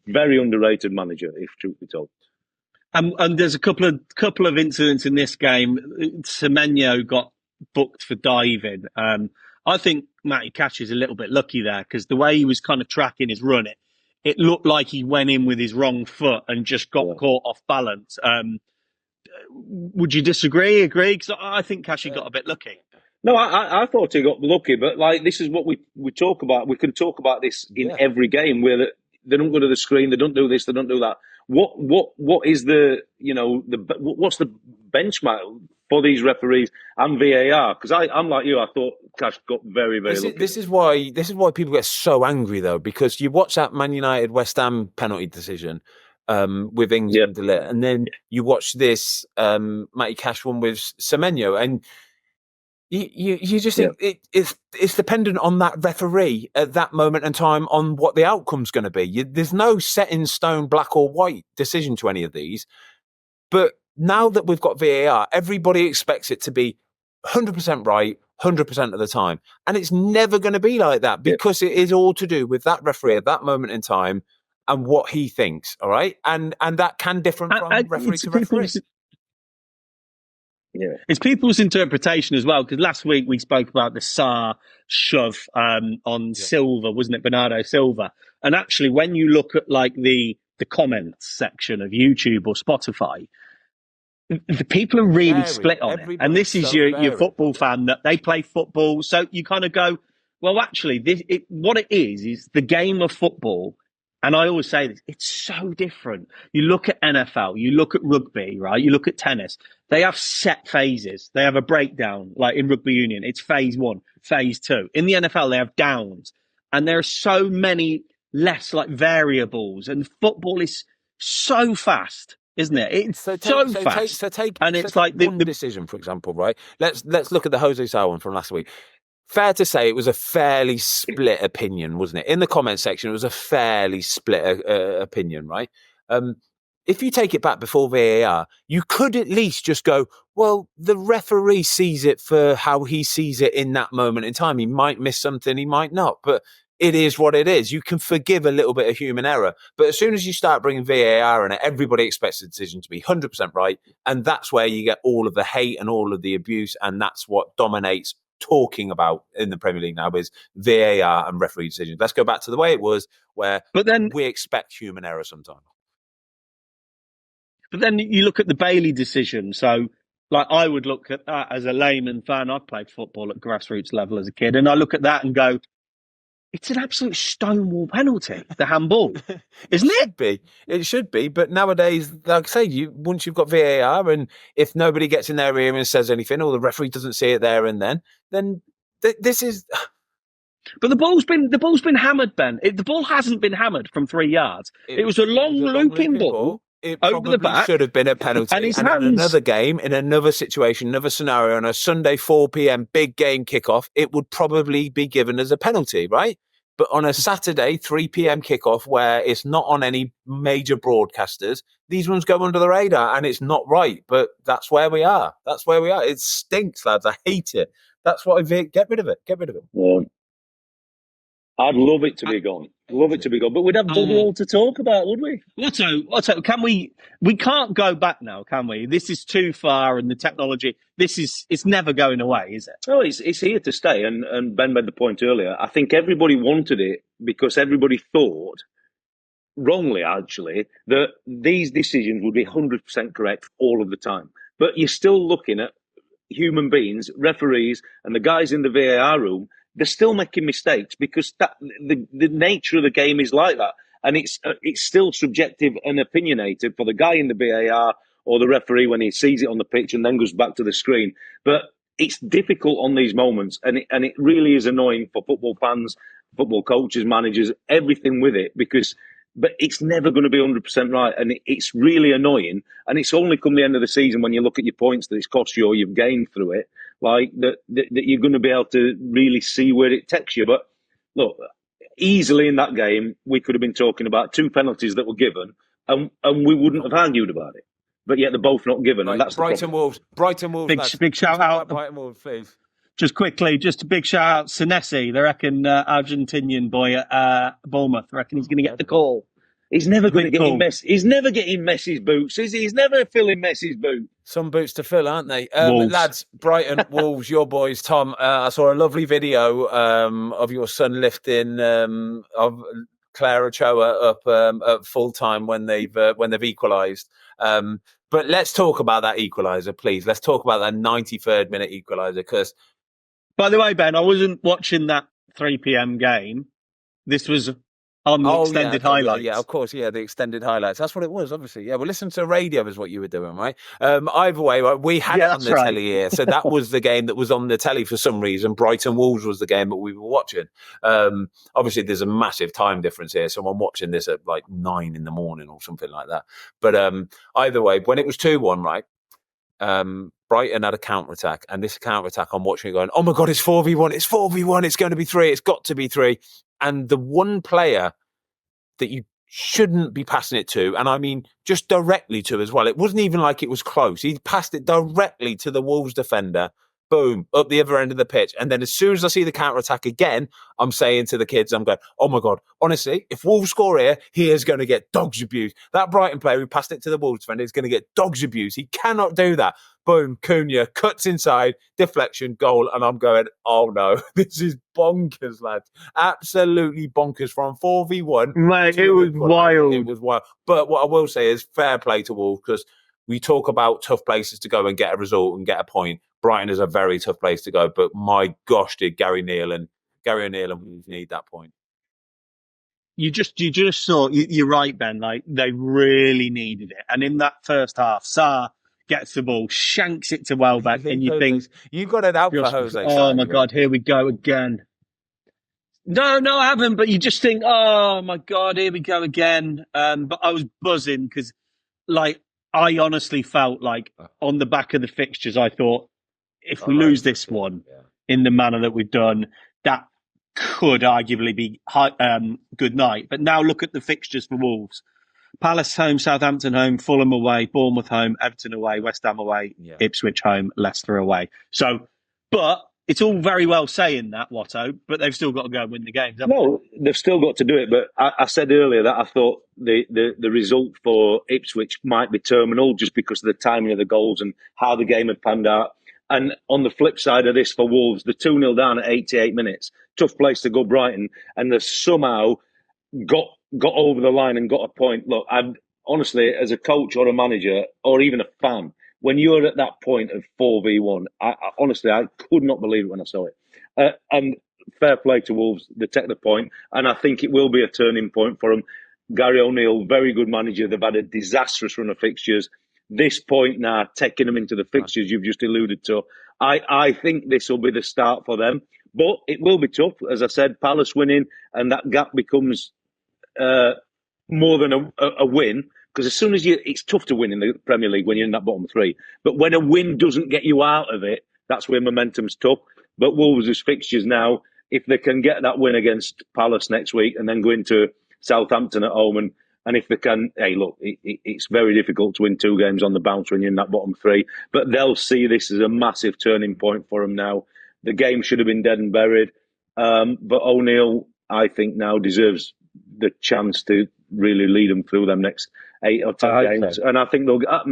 very underrated manager, if truth be told. And there's a couple of incidents in this game. Semenyo got booked for diving. I think Matty Cash is a little bit lucky there because the way he was kind of tracking his run, it looked like he went in with his wrong foot and just got caught off balance. Would you disagree? Agree? Because I think Cashy got a bit lucky. No, I thought he got lucky, but this is what we talk about. We can talk about this in every game where they don't go to the screen, they don't do this, they don't do that. What is what's the benchmark for these referees and VAR? Because I'm like you, I thought Cash got very, very lucky. This is why people get so angry though, because you watch that Man United West Ham penalty decision with England, and then you watch this Matty Cash one with Semenyo, and you just think it's dependent on that referee at that moment in time on what the outcome's going to be. There's no set in stone black or white decision to any of these. But now that we've got VAR, everybody expects it to be 100% right, 100% of the time. And it's never going to be like that because it is all to do with that referee at that moment in time and what he thinks, all right? And that can differ from referee to referee. Yeah, it's people's interpretation as well. Because last week we spoke about the Sarr shove on Silva, wasn't it, Bernardo Silva? And actually, when you look at the comments section of YouTube or Spotify, the people are really split on it. And this is your football fan that they play football, so you kind of go, well, actually, what it is the game of football. And I always say this, it's so different. You look at NFL, you look at rugby, right? You look at tennis. They have set phases. They have a breakdown, like in rugby union. It's phase 1, phase 2. In the NFL, they have downs. And there are so many less variables. And football is so fast, isn't it? It's so fast. It's like the decision, for example, right? Let's look at the Jose Sarr one from last week. Fair to say it was a fairly split opinion, wasn't it? In the comment section, it was a fairly split opinion, right? If you take it back before VAR, you could at least just go, well, the referee sees it for how he sees it in that moment in time. He might miss something, he might not. But it is what it is. You can forgive a little bit of human error. But as soon as you start bringing VAR in it, everybody expects the decision to be 100% right. And that's where you get all of the hate and all of the abuse. And that's what dominates talking about in the Premier League now is VAR and referee decisions. Let's go back to the way it was, where we expect human error sometimes. But then you look at the Bailey decision. So, like, I would look at that as a layman fan. I played football at grassroots level as a kid, and I look at that and go, it's an absolute stonewall penalty, the handball, isn't it? It should be. But nowadays, like I say, once you've got VAR, and if nobody gets in their ear and says anything, or the referee doesn't see it there and then this is. But the ball's been hammered, Ben. The ball hasn't been hammered from 3 yards. It was a long looping ball. It over the back. Should have been a penalty. And in another game, in another situation, another scenario, on a Sunday 4 p.m. big game kickoff, it would probably be given as a penalty, right? But on a Saturday 3 p.m. kickoff where it's not on any major broadcasters, these ones go under the radar and it's not right. But that's where we are. It stinks, lads. I hate it. That's what get rid of it. Yeah. I'd love it to be gone. But we'd have bloody all to talk about, would we? Watto, can we can't go back now, can we? This is too far, and the technology, it's never going away, is it? No, it's here to stay. And Ben made the point earlier. I think everybody wanted it because everybody thought, wrongly actually, that these decisions would be 100% correct all of the time. But you're still looking at human beings, referees, and the guys in the VAR room. They're still making mistakes because the nature of the game is like that. And it's still subjective and opinionated for the guy in the VAR or the referee when he sees it on the pitch and then goes back to the screen. But it's difficult on these moments, and it really is annoying for football fans, football coaches, managers, everything with it, but it's never going to be 100% right. And it's really annoying. And it's only come the end of the season when you look at your points that it's cost you or you've gained through it, like that you're going to be able to really see where it takes you. But look, easily in that game, we could have been talking about 2 penalties that were given and we wouldn't have argued about it. But yet they're both not given. Right, and that's Brighton Wolves. Big shout out. Brighton Wolves, please. Just quickly, just a big shout out, Senesi. They reckon Argentinian boy at Bournemouth. They reckon he's going to get the call. He's never going to get in Messi. He's never getting Messi's boots, is he? He's never filling Messi's boots. Some boots to fill, aren't they? Lads, Brighton, Wolves, your boys. Tom, I saw a lovely video of your son lifting of Claire Ochoa up at full time when they've equalised. But let's talk about that equaliser, please. Let's talk about that 93rd minute equaliser. Because, by the way, Ben, I wasn't watching that 3 p.m. game. This was on the extended highlights. Yeah, of course. Yeah, the extended highlights. That's what it was, obviously. Yeah, well, listen to radio is what you were doing, right? Either way, we had it on the telly here. So that was the game that was on the telly for some reason. Brighton Wolves was the game that we were watching. Obviously, there's a massive time difference here. So I'm watching this at like 9 in the morning or something like that. But either way, when it was 2-1, right? Brighton had a counter-attack, and this counter-attack, I'm watching it going, oh my God, it's 4v1, it's 4v1, it's going to be 3, it's got to be 3. And the one player that you shouldn't be passing it to, and I mean just directly to as well, it wasn't even like it was close. He passed it directly to the Wolves defender, boom, up the other end of the pitch. And then as soon as I see the counter-attack again, I'm saying to the kids, I'm going, oh my God, honestly, if Wolves score here, he is going to get dog's abuse. That Brighton player who passed it to the Wolves defender is going to get dog's abuse. He cannot do that. Boom, Cunha cuts inside, deflection, goal. And I'm going, oh no, this is bonkers, lads. Absolutely bonkers from 4v1. Mate, it was wild. It was wild. But what I will say is fair play to Wolves, because we talk about tough places to go and get a result and get a point. Brighton is a very tough place to go, but my gosh, did Gary O'Neill and Wolves need that point? You just saw. You're right, Ben. Like, they really needed it, and in that first half, Sarr gets the ball, shanks it to Welbeck, and you think you got it out for Jose. Oh my God, here we go again. No, I haven't. But you just think, oh my God, here we go again. But I was buzzing because, like, I honestly felt like on the back of the fixtures, I thought, if we lose this one in the manner that we've done, that could arguably be good night. But now look at the fixtures for Wolves. Palace home, Southampton home, Fulham away, Bournemouth home, Everton away, West Ham away, Ipswich home, Leicester away. So, but it's all very well saying that, Watto, but they've still got to go and win the games. No, they've still got to do it. But I said earlier that I thought the result for Ipswich might be terminal just because of the timing of the goals and how the game had panned out. And on the flip side of this for Wolves, the 2-0 down at 88 minutes, tough place to go, Brighton, and they've somehow got over the line and got a point. Look, honestly, as a coach or a manager or even a fan, when you're at that point of 4v1, honestly, I could not believe it when I saw it. And fair play to Wolves, they take the point, and I think it will be a turning point for them. Gary O'Neill, very good manager. They've had a disastrous run of fixtures. This point now, taking them into the fixtures you've just alluded to, I think this will be the start for them. But it will be tough. As I said, Palace winning, and that gap becomes more than a win. Because as soon as it's tough to win in the Premier League when you're in that bottom three. But when a win doesn't get you out of it, that's where momentum's tough. But Wolves' fixtures now, if they can get that win against Palace next week and then go into Southampton at home, and if they can, hey, look, it's very difficult to win 2 games on the bounce when you're in that bottom three. But they'll see this as a massive turning point for them now. The game should have been dead and buried. But O'Neill, I think, now deserves the chance to really lead them through them next 8 or 10 games. So. And I think they'll get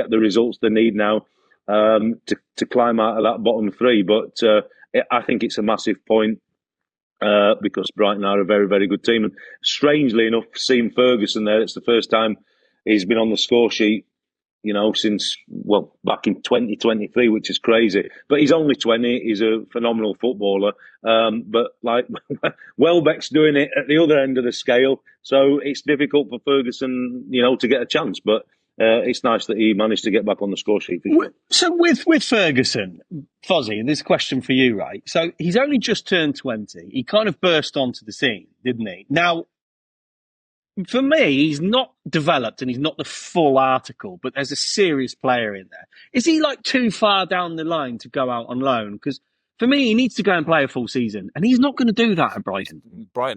the results they need now to climb out of that bottom three. But I think it's a massive point. Because Brighton are a very, very good team. And strangely enough, seeing Ferguson there, it's the first time he's been on the score sheet, since, back in 2023, which is crazy. But he's only 20. He's a phenomenal footballer. But like Welbeck's doing it at the other end of the scale. So it's difficult for Ferguson, to get a chance. But it's nice that he managed to get back on the score sheet. So with Ferguson, Fozzie, this question for you, right? So he's only just turned 20. He kind of burst onto the scene, didn't he? Now, for me, he's not developed and he's not the full article, but there's a serious player in there. Is he like too far down the line to go out on loan? Because for me, he needs to go and play a full season, and he's not going to do that at Brighton.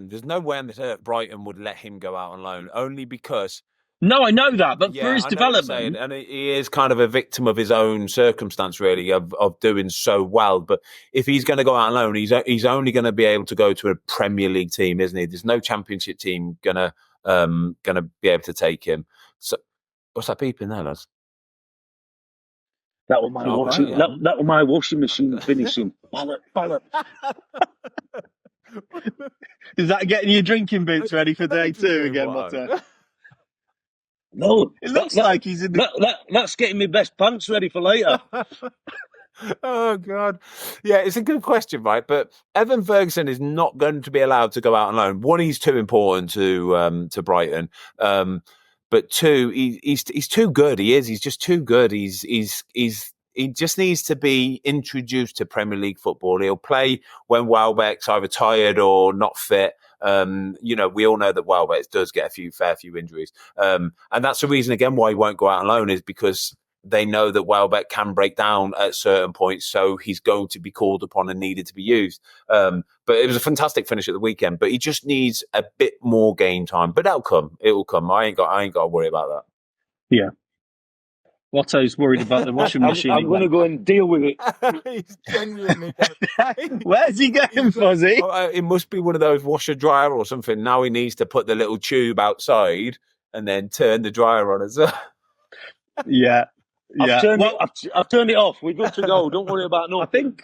There's no way on this earth Brighton would let him go out on loan, only because... No, I know that, but for his development... And he is kind of a victim of his own circumstance, really, of doing so well. But if he's going to go out on loan, he's only going to be able to go to a Premier League team, isn't he? There's no Championship team going to be able to take him. So, what's that beeping there, lads? That was my washing. Yeah. That was my washing machine finishing. Ballot. Is that getting your drinking boots ready for day 2 again, Watto? No, it looks like he's in. That's getting me best pants ready for later. Oh God, yeah, it's a good question, right? But Evan Ferguson is not going to be allowed to go out on loan. One, he's too important to Brighton. But 2, he's too good. He is. He's just too good. He just needs to be introduced to Premier League football. He'll play when Welbeck's either tired or not fit. We all know that Welbeck does get a fair few injuries. And that's the reason, again, why he won't go out on loan, is because they know that Welbeck can break down at certain points, so he's going to be called upon and needed to be used. But it was a fantastic finish at the weekend, but he just needs a bit more game time. But that'll come. It will come. I ain't got to worry about that. Yeah. Watto's worried about the washing machine. I'm going to go and deal with it. He's genuinely... Where's he going, Fozzie? It must be one of those washer dryer or something. Now he needs to put the little tube outside and then turn the dryer on as well. Yeah. I've turned it off. We're good to go. Don't worry about nothing.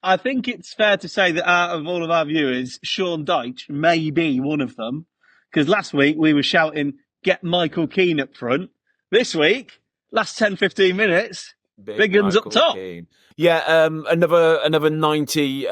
I think it's fair to say that out of all of our viewers, Sean Dyche may be one of them. Because last week we were shouting, get Michael Keane up front. This week, last 10, 15 minutes, big guns up top. Keane. Yeah, another 90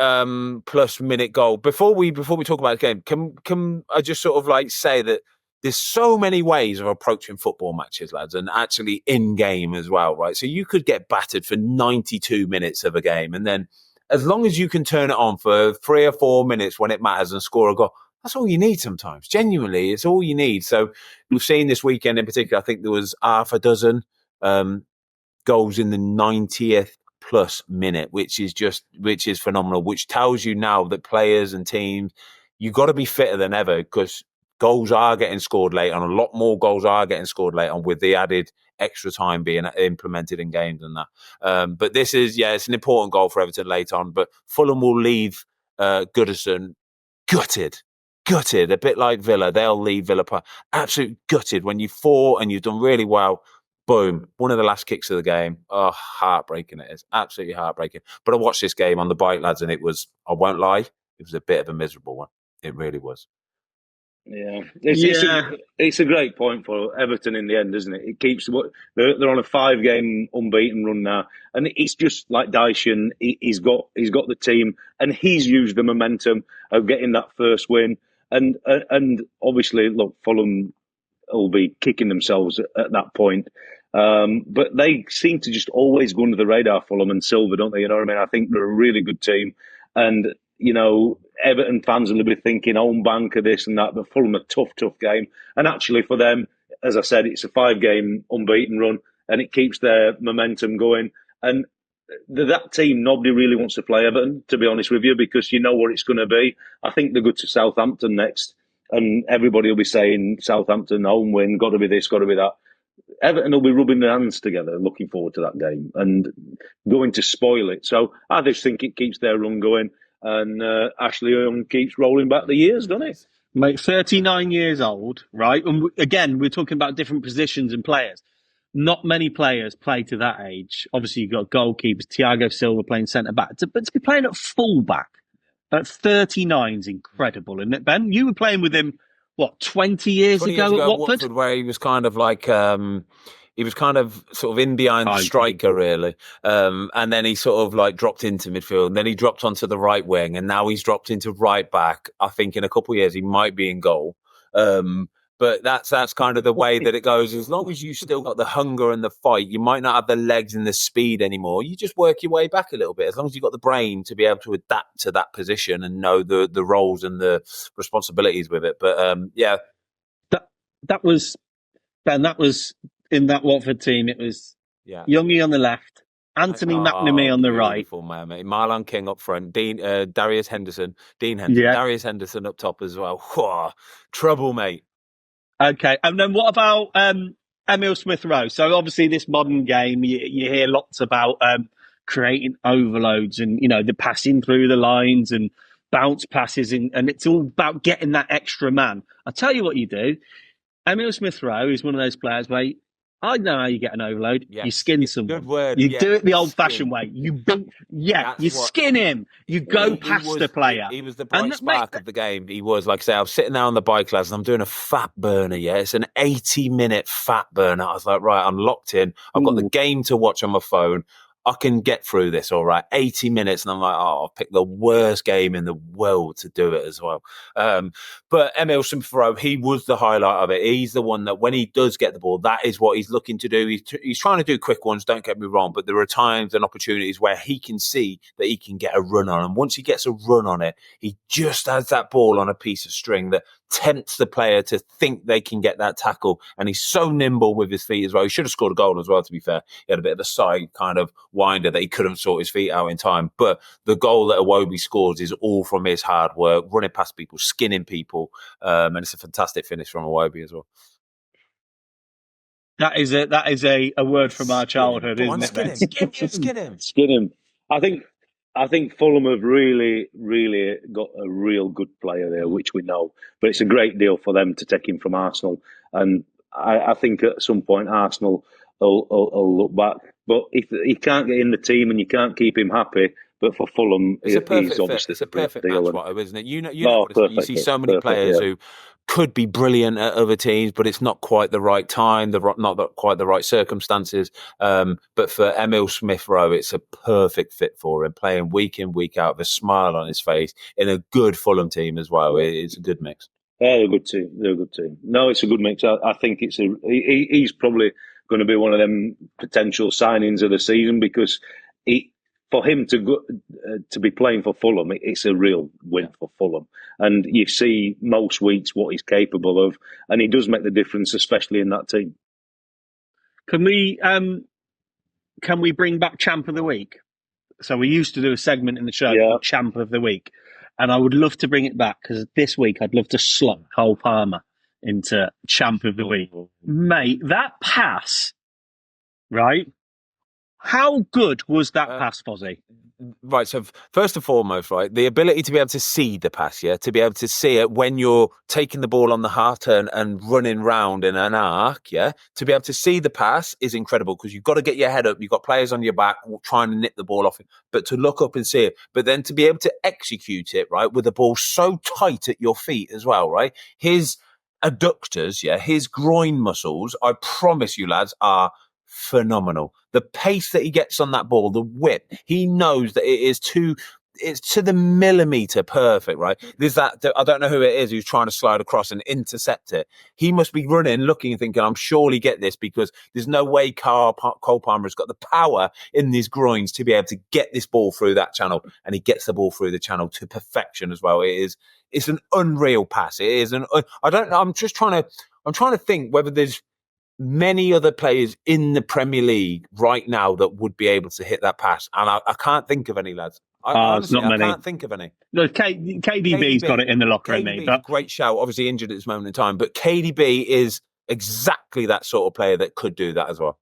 plus minute goal. Before we talk about the game, can I just sort of like say that there's so many ways of approaching football matches, lads, and actually in game as well, right? So you could get battered for 92 minutes of a game, and then as long as you can turn it on for 3 or 4 minutes when it matters and score a goal, that's all you need sometimes. Genuinely, it's all you need. So we've seen this weekend in particular, I think there was half a dozen goals in the 90th plus minute, which is phenomenal, which tells you now that players and teams, you've got to be fitter than ever, because goals are getting scored late on. A lot more goals are getting scored late on with the added extra time being implemented in games and that. But this is, it's an important goal for Everton late on. But Fulham will leave Goodison gutted, a bit like Villa. They'll leave Villa absolutely gutted when you fought and you've done really well. Boom, one of the last kicks of the game. Oh, heartbreaking it is. Absolutely heartbreaking. But I watched this game on the bike, lads, and it was, I won't lie, it was a bit of a miserable one. It really was. Yeah, it's a great point for Everton in the end, isn't it? It keeps they're on a 5-game unbeaten run now, and it's just like Dyson. He's got the team, and he's used the momentum of getting that first win, and obviously, look, Fulham will be kicking themselves at that point. But they seem to just always go under the radar, Fulham and Silver, don't they? You know what I mean? I think they're a really good team, and Everton fans will be thinking home bank of this and that, but Fulham a tough game. And actually for them, as I said, it's a 5-game unbeaten run and it keeps their momentum going. And that team, nobody really wants to play Everton, to be honest with you, because you know what it's going to be. I think they're good to Southampton next, and everybody will be saying Southampton home win, got to be this, got to be that. Everton will be rubbing their hands together, looking forward to that game and going to spoil it. So I just think it keeps their run going. And Ashley Young keeps rolling back the years, doesn't he? Mate, 39 years old, right? And again, we're talking about different positions and players. Not many players play to that age. Obviously, you've got goalkeepers, Thiago Silva playing centre-back. But to be playing at full-back at 39 is incredible, isn't it, Ben? You were playing with him, 20 years ago at Watford? Where he was kind of like... he was kind of sort of in behind the striker, really. And then he sort of like dropped into midfield. And then he dropped onto the right wing. And now he's dropped into right back. I think in a couple of years, he might be in goal. But that's kind of the way that it goes. As long as you still got the hunger and the fight, you might not have the legs and the speed anymore. You just work your way back a little bit. As long as you've got the brain to be able to adapt to that position and know the roles and the responsibilities with it. But that was, Ben, that was... In that Watford team, it was Youngie on the left, Anthony McNamee on the right. Man, mate. Marlon King up front, Darius Henderson, Darius Henderson up top as well. Whoa, trouble, mate. Okay, and then what about Emile Smith-Rowe? So obviously this modern game, you hear lots about creating overloads and, the passing through the lines and bounce passes, and it's all about getting that extra man. I'll tell you what you do. Emile Smith-Rowe is one of those players where I know how you get an overload. Yes. You skin someone. Good word. You do it the old-fashioned way. You skin him. You go past the player. He was the bright spark of the game. He was, like I say, I was sitting there on the bike, lads, and I'm doing a fat burner, It's an 80-minute fat burner. I was like, right, I'm locked in. I've got the game to watch on my phone. I can get through this, all right. 80 minutes, and I'm like, I've picked the worst game in the world to do it as well. But Emile Smith-Rowe, he was the highlight of it. He's the one that when he does get the ball, that is what he's looking to do. He's trying to do quick ones, don't get me wrong, but there are times and opportunities where he can see that he can get a run on. And once he gets a run on it, he just has that ball on a piece of string that tempts the player to think they can get that tackle. And he's so nimble with his feet as well. He should have scored a goal as well, to be fair. He had a bit of a side kind of winder that he couldn't sort his feet out in time. But the goal that Iwobi scores is all from his hard work, running past people, skinning people. And it's a fantastic finish from Iwobi as well. That is a word from our childhood, isn't it? Skin him. I think Fulham have really, really got a real good player there, which we know. But it's a great deal for them to take him from Arsenal. And I think at some point Arsenal will look back. But if he can't get in the team and you can't keep him happy, but for Fulham, it's a perfect match, Watto, isn't it? You know you see so many players who could be brilliant at other teams, but it's not quite the right time, not quite the right circumstances. But for Emile Smith-Rowe, it's a perfect fit for him, playing week in, week out with a smile on his face in a good Fulham team as well. It's a good mix. Yeah, they're a good team. No, it's a good mix. I think he's probably going to be one of them potential signings of the season because for him to be playing for Fulham, it's a real win for Fulham. And you see most weeks what he's capable of, and he does make the difference, especially in that team. Can we bring back Champ of the Week? So we used to do a segment in the show called Champ of the Week, and I would love to bring it back because this week I'd love to slot Cole Palmer into champ of the week. Mate, that pass, right? How good was that pass, Fozzie? Right, so first and foremost, right, the ability to be able to see the pass, to be able to see it when you're taking the ball on the half turn and running round in an arc, to be able to see the pass is incredible because you've got to get your head up, you've got players on your back trying to nip the ball off, but to look up and see it, but then to be able to execute it, right, with the ball so tight at your feet as well, right, his adductors, his groin muscles, I promise you lads, are phenomenal. The pace that he gets on that ball, the whip, he knows that it's to the millimetre perfect, right? There's that, I don't know who it is who's trying to slide across and intercept it. He must be running, looking and thinking, I'm surely get this because there's no way Cole Palmer has got the power in his groins to be able to get this ball through that channel. And he gets the ball through the channel to perfection as well. It's an unreal pass. It is I don't know. I'm trying to think whether there's many other players in the Premier League right now that would be able to hit that pass. And I can't think of any, lads. Honestly, I can't think of any. No, KDB's got it in the locker, hasn't he? But great shout, obviously injured at this moment in time. But KDB is exactly that sort of player that could do that as well.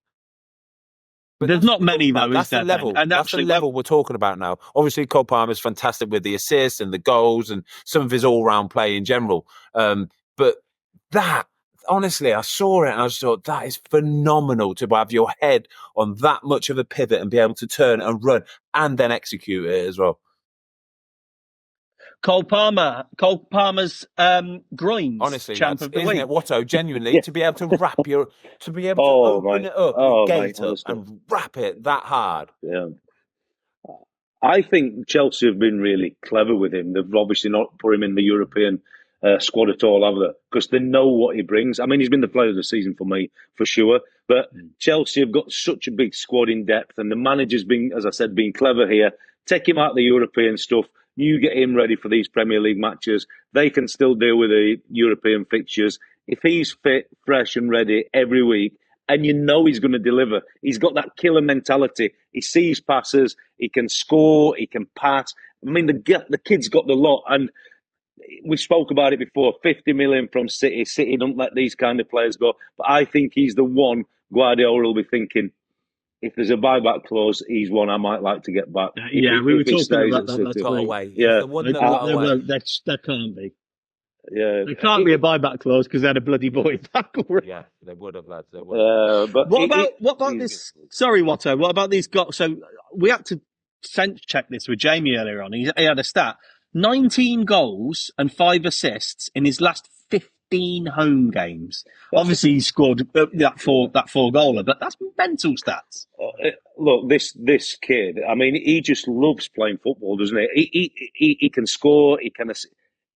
But there's not many, though, that's the level. And that's the level we're talking about now. Obviously, Cole Palmer's fantastic with the assists and the goals and some of his all-round play in general. But that, honestly, I saw it and I just thought, that is phenomenal to have your head on that much of a pivot and be able to turn and run and then execute it as well. Cole Palmer's groins. Honestly, champ of the isn't week. it, Watto? Genuinely, to be able to open it up, your gate up and wrap it that hard. Yeah. I think Chelsea have been really clever with him. They've obviously not put him in the European squad at all, have they? Because they know what he brings. I mean, he's been the player of the season for me, for sure. But Chelsea have got such a big squad in depth, and the manager's been, as I said, being clever here. Take him out of the European stuff. You get him ready for these Premier League matches. They can still deal with the European fixtures. If he's fit, fresh and ready every week, and you know he's going to deliver. He's got that killer mentality. He sees passes. He can score. He can pass. I mean, the kid's got the lot. And we spoke about it before, 50 million from City. City don't let these kind of players go. But I think he's the one Guardiola will be thinking, if there's a buyback clause, he's one I might like to get back. We were talking about that. Got away. Yeah. The one that got away. There can't be. Yeah, there can't be a buyback clause because they had a bloody boy back already. Yeah, they would have, lads. They would have. But what about this? Sorry, Watto. What about these guys? So we had to sense check this with Jamie earlier on. He had a stat: 19 goals and 5 assists in his last 15 home games. Obviously, he scored that four goaler, but that's mental stats. Look, this kid. I mean, he just loves playing football, doesn't he? He can score. He can.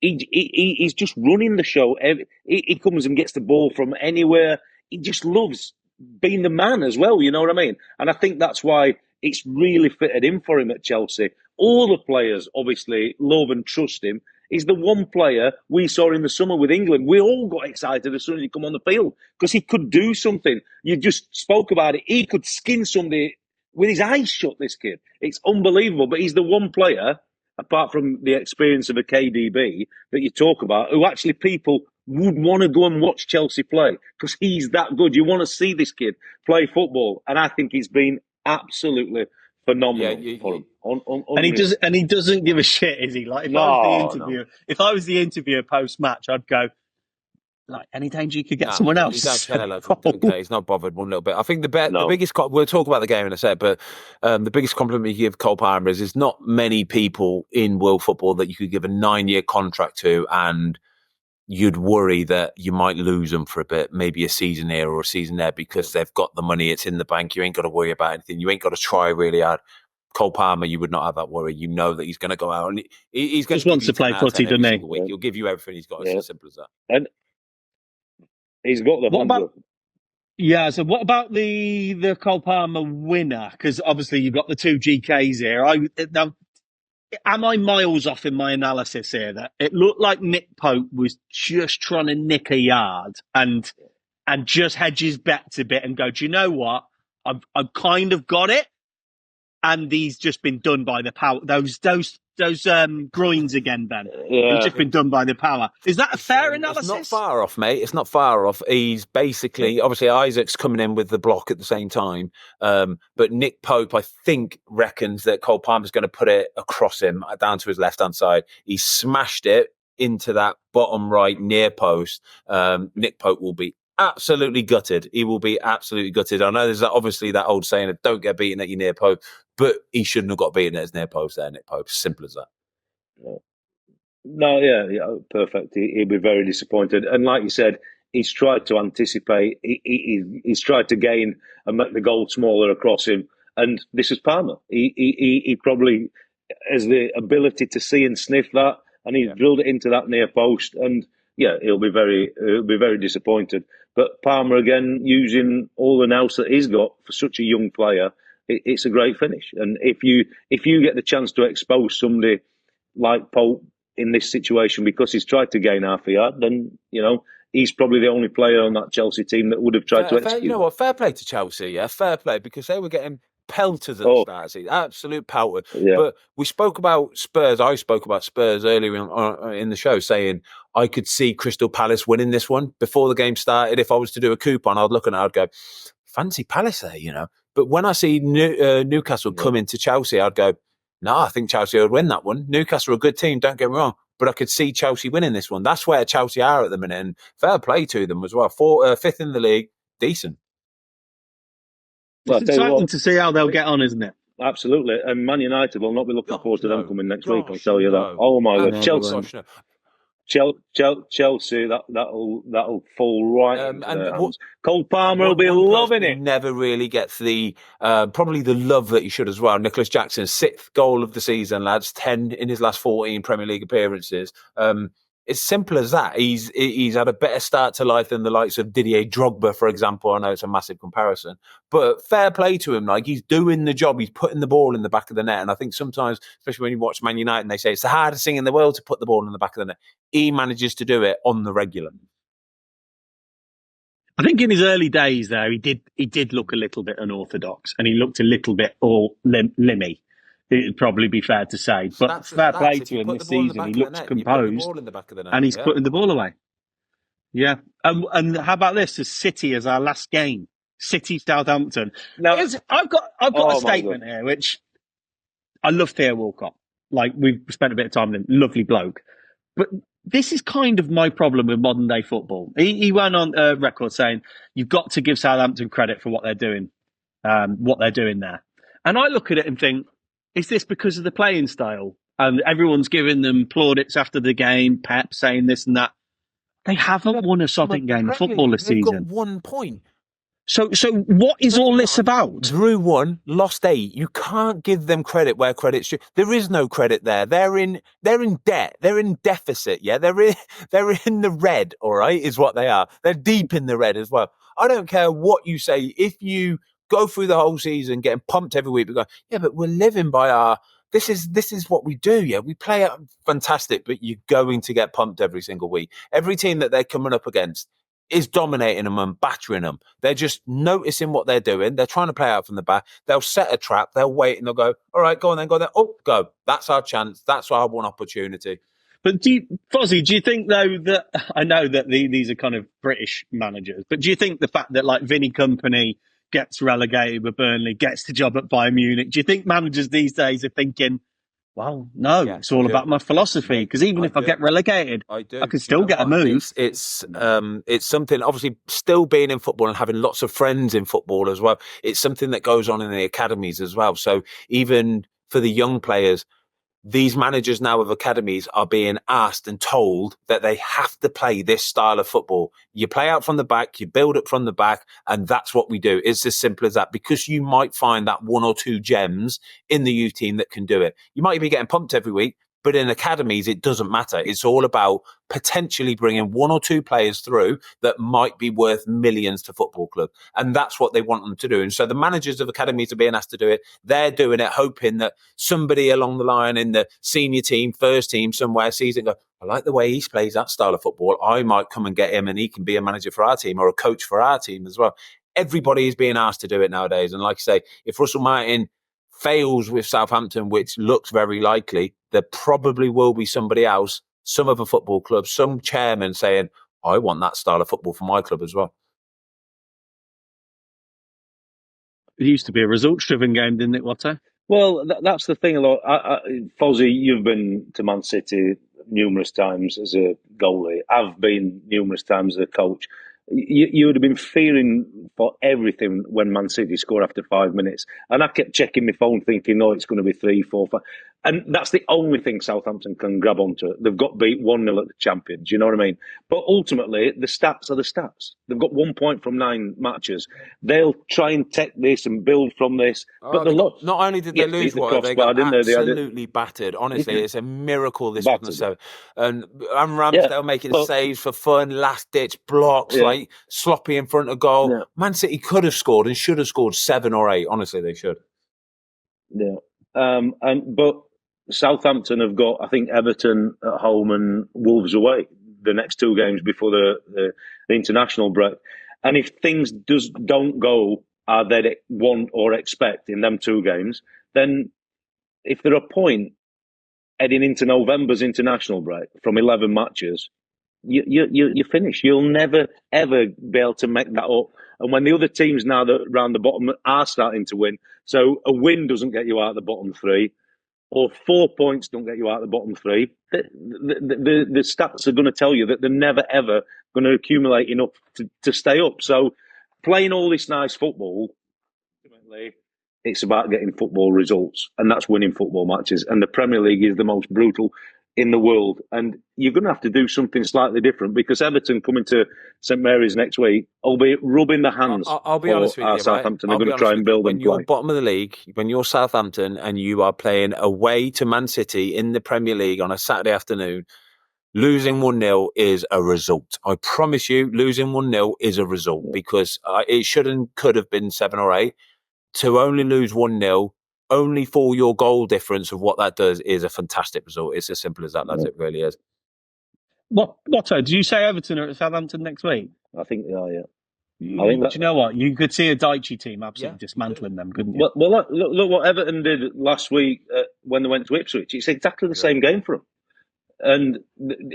He's just running the show. He comes and gets the ball from anywhere. He just loves being the man as well, you know what I mean? And I think that's why it's really fitted in for him at Chelsea. All the players obviously love and trust him. He's the one player we saw in the summer with England. We all got excited as soon as he come on the field because he could do something. You just spoke about it. He could skin somebody with his eyes shut, this kid. It's unbelievable. But he's the one player, apart from the experience of a KDB that you talk about, who actually people would want to go and watch Chelsea play because he's that good. You want to see this kid play football. And I think he's been absolutely phenomenal for him. And he doesn't give a shit, is he? Like if I was the interviewer post match, I'd go, like, any danger you could get someone else. He's not bothered one little bit. I think the biggest, we'll talk about the game in a sec, but the biggest compliment you give Cole Palmer is there's not many people in world football that you could give a 9-year contract to and you'd worry that you might lose them for a bit, maybe a season here or a season there because they've got the money, it's in the bank, you ain't got to worry about anything, you ain't got to try really hard. Cole Palmer, you would not have that worry. You know that he's going to go out and he's going just wants to play footy, doesn't he? He'll give you everything he's got. It's as simple as that. And he's got the so what about the Cole Palmer winner? Because obviously you've got the 2 GKs here. Am I miles off in my analysis here that it looked like Nick Pope was just trying to nick a yard and just hedge his bets a bit and go, do you know what? I've kind of got it. And he's just been done by the power. Those groins again, Ben. Yeah. He's just been done by the power. Is that a fair analysis? It's not far off, mate. It's not far off. He's basically, obviously, Isaac's coming in with the block at the same time. But Nick Pope, I think, reckons that Cole Palmer's going to put it across him, down to his left-hand side. He smashed it into that bottom right near post. Nick Pope will be absolutely gutted. He will be absolutely gutted. I know there's obviously that old saying of don't get beaten at your near post, but he shouldn't have got beaten at his near post there, Nick Pope. Simple as that. No, yeah, perfect. He'll be very disappointed. And like you said, he's tried to anticipate. He's tried to gain and make the goal smaller across him. And this is Palmer. He probably has the ability to see and sniff that, and he's drilled it into that near post. And yeah, he'll be very disappointed. But Palmer again, using all the nous that he's got for such a young player, it's a great finish. And if you get the chance to expose somebody like Pope in this situation because he's tried to gain half a yard, then he's probably the only player on that Chelsea team that would have tried to execute. You know what? Fair play to Chelsea, yeah, fair play, because they were getting pelters at the start of the season, absolute pelters. Yeah. But we spoke about Spurs. I spoke about Spurs earlier in the show, saying I could see Crystal Palace winning this one before the game started. If I was to do a coupon, I'd look at it, I'd go, fancy Palace there, But when I see Newcastle come into Chelsea, I'd go, no, I think Chelsea would win that one. Newcastle are a good team, don't get me wrong, but I could see Chelsea winning this one. That's where Chelsea are at the minute, and fair play to them as well. Fifth in the league, decent. It's exciting to see how they'll get on, isn't it? Absolutely. And Man United will not be looking forward to them coming next week, I'll tell you that. Oh my God. Chelsea, that'll fall right into their hands. Cole Palmer will be loving it. Never really gets the probably the love that he should as well. Nicholas Jackson, 6th goal of the season, lads, 10 in his last 14 Premier League appearances. It's simple as that. He's had a better start to life than the likes of Didier Drogba, for example. I know it's a massive comparison, but fair play to him. Like, he's doing the job. He's putting the ball in the back of the net. And I think sometimes, especially when you watch Man United, and they say it's the hardest thing in the world to put the ball in the back of the net, he manages to do it on the regular. I think in his early days, though, he did look a little bit unorthodox, and he looked a little bit all limmy. It'd probably be fair to say, but fair play to him this season. He looked composed, and he's putting the ball away. Yeah, and how about this? As City as our last game, City Southampton. Now, I've got a statement here, which I love Theo Walcott. Like, we've spent a bit of time with him, lovely bloke, but this is kind of my problem with modern day football. He went on record saying you've got to give Southampton credit for what they're doing there, and I look at it and think, is this because of the playing style? And everyone's giving them plaudits after the game, Pep saying this and that. They haven't won a sodding game of football this season. They've got 1 point. So what is all this about? Drew 1, lost 8. You can't give them credit where credit's due. There is no credit there. They're in debt. They're in deficit. Yeah, they're in the red. All right, is what they are. They're deep in the red as well. I don't care what you say. If you go through the whole season getting pumped every week, but we're living by our. This is what we do. Yeah, we play it fantastic, but you're going to get pumped every single week. Every team that they're coming up against is dominating them and battering them. They're just noticing what they're doing. They're trying to play out from the back. They'll set a trap. They'll wait and they'll go, all right, go on then, go there. Oh, go. That's our chance. That's our one opportunity. But Fozzie, do you think, though, that I know that these are kind of British managers, but do you think the fact that, like, Vinny Kompany gets relegated with Burnley, gets the job at Bayern Munich, do you think managers these days are thinking, well, no, it's all about my philosophy, because even if I get relegated, I can still get a move. It's something, obviously, still being in football and having lots of friends in football as well. It's something that goes on in the academies as well. So even for the young players, these managers now of academies are being asked and told that they have to play this style of football. You play out from the back, you build up from the back, and that's what we do. It's as simple as that, because you might find that 1 or 2 gems in the youth team that can do it. You might be getting pumped every week, but in academies, it doesn't matter. It's all about potentially bringing 1 or 2 players through that might be worth millions to football club. And that's what they want them to do. And so the managers of academies are being asked to do it. They're doing it, hoping that somebody along the line in the senior team, first team somewhere sees it and go, I like the way he plays that style of football. I might come and get him and he can be a manager for our team or a coach for our team as well. Everybody is being asked to do it nowadays. And like I say, if Russell Martin fails with Southampton, which looks very likely, there probably will be somebody else, some other football club, some chairman saying, I want that style of football for my club as well. It used to be a results-driven game, didn't it, Watto? Well, that's the thing. Fozzie, you've been to Man City numerous times as a goalie. I've been numerous times as a coach. You would have been fearing for everything when Man City score after 5 minutes. And I kept checking my phone thinking, no, it's going to be 3, 4, 5. And that's the only thing Southampton can grab onto. They've got beat 1-0 at the champions, you know what I mean? But ultimately, the stats are the stats. They've got 1 point from 9 matches. They'll try and take this and build from this. But not only did they lose, they got absolutely battered. Honestly, it's a miracle this wasn't so. And Ramsdale making saves for fun, last-ditch blocks, like sloppy in front of goal. Yeah. Man City could have scored and should have scored 7 or 8. Honestly, they should. Yeah. But Southampton have got, I think, Everton at home and Wolves away the next 2 games before the international break. And if things don't go as they want or expect in them 2 games, then if they're a point heading into November's international break from 11 matches, you finish. You'll never, ever be able to make that up. And when the other teams now that around the bottom are starting to win, so a win doesn't get you out of the bottom 3, or 4 points don't get you out of the bottom 3, the stats are going to tell you that they're never, ever going to accumulate enough to stay up. So playing all this nice football, ultimately, it's about getting football results, and that's winning football matches. And the Premier League is the most brutal in the world, and you're going to have to do something slightly different because Everton coming to St Mary's next week, albeit rubbing the hands. I'll be honest with you, Southampton. They're going to try and build and play. When you're bottom of the league, when you're Southampton and you are playing away to Man City in the Premier League on a Saturday afternoon, losing 1-0 is a result. I promise you, losing 1-0 is a result because it should and could have been 7 or 8. To only lose 1-0, only for your goal difference of what that does is a fantastic result. It's as simple as that, lads. It really is. Watto, did you say Everton are at Southampton next week? I think they are, yeah. Do you know what? You could see a Daichi team absolutely dismantling them, couldn't you? Well, look what Everton did last week when they went to Ipswich. It's exactly the same game for them. And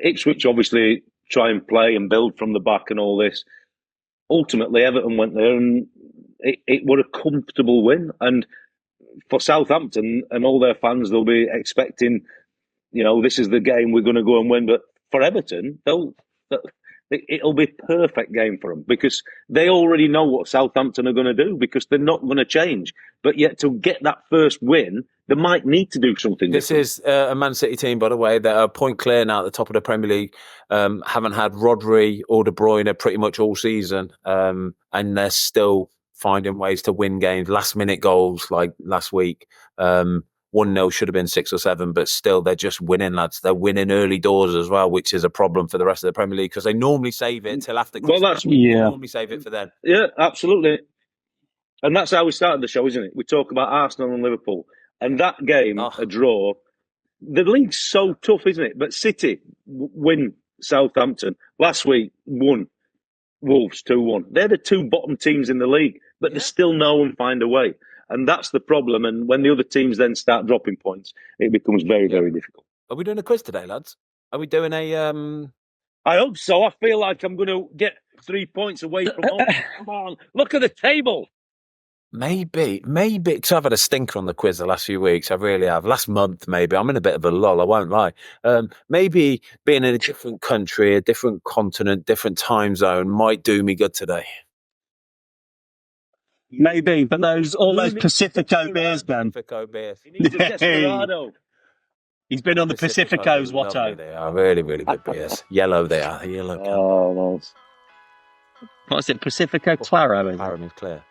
Ipswich obviously try and play and build from the back and all this. Ultimately, Everton went there and it was a comfortable win. And for Southampton and all their fans, they'll be expecting, this is the game we're going to go and win. But for Everton, it'll be a perfect game for them because they already know what Southampton are going to do because they're not going to change. But yet to get that first win, they might need to do something different. This is a Man City team, by the way, that are point clear now at the top of the Premier League. Haven't had Rodri or De Bruyne pretty much all season. And they're still finding ways to win games, last-minute goals like last week. 1-0 should have been 6 or 7, but still they're just winning, lads. They're winning early doors as well, which is a problem for the rest of the Premier League because they normally save it till after Christmas. They normally save it for then. Yeah, absolutely. And that's how we started the show, isn't it? We talk about Arsenal and Liverpool. And that game, a draw, the league's so tough, isn't it? But City win Southampton. Last week, won Wolves 2-1. They're the 2 bottom teams in the league, but they still know and find a way. And that's the problem. And when the other teams then start dropping points, it becomes very, very difficult. Are we doing a quiz today, lads? Are we doing a... I hope so. I feel like I'm going to get 3 points away from home. Come on, look at the table. Maybe, because I've had a stinker on the quiz the last few weeks. I really have. Last month, maybe. I'm in a bit of a lull, I won't lie. Maybe being in a different country, a different continent, different time zone might do me good today. Maybe, but all those Pacifico beers, man. Pacifico beers. He needs a Desperado. He's been on the Pacificos, Watto. They are really, really good beers. Yellow they are. Yellow. Oh, nice. What is it? Pacifico Claro? Claro means clear.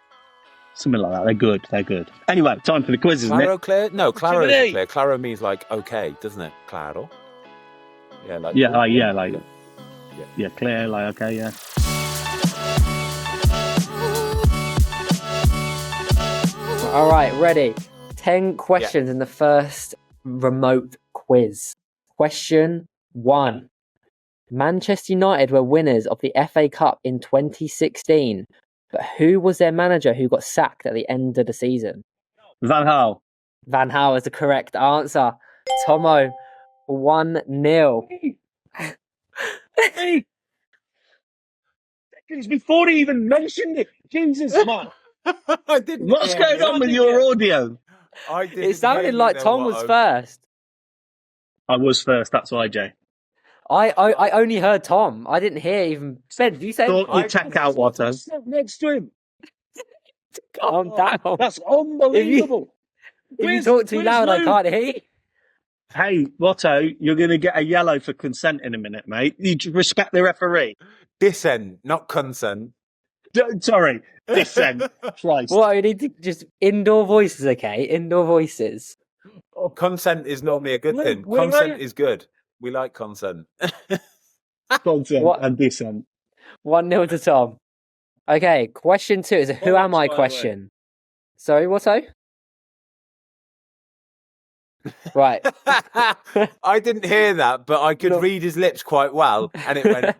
Something like that. They're good. Anyway, time for the quiz, isn't Claro it? Clear? No, Claro isn't clear. Claro means like okay, doesn't it? Claro. Yeah, like clear, like okay, yeah. All right, ready. 10 questions in the first remote quiz. Question 1. Manchester United were winners of the FA Cup in 2016, but who was their manager who got sacked at the end of the season? Van Gaal. Van Gaal is the correct answer. Tomo, 1-0. Hey, seconds before he even mentioned it. Jesus, man. I didn't. What's going on with your audio? I didn't. It sounded like Tom was first. I was first. That's why, Jay. I only heard Tom. I didn't hear even Ben. You said Thought you'd check out Watto. Next to him. calm down. That's unbelievable. If you talk too loud, I can't hear you. Hey, Watto, you're going to get a yellow for consent in a minute, mate. You respect the referee. Dissent, not consent. Sorry, dissent. Christ. Well, I need to just indoor voices, okay? Indoor voices. Consent is normally a good thing. We're Consent right. is good. We like consent. Consent What? and dissent. 1-0 to Tom. Okay, question 2 is a who am I question. Sorry, Watto? Right. I didn't hear that, but I could No. read his lips quite well, and it went.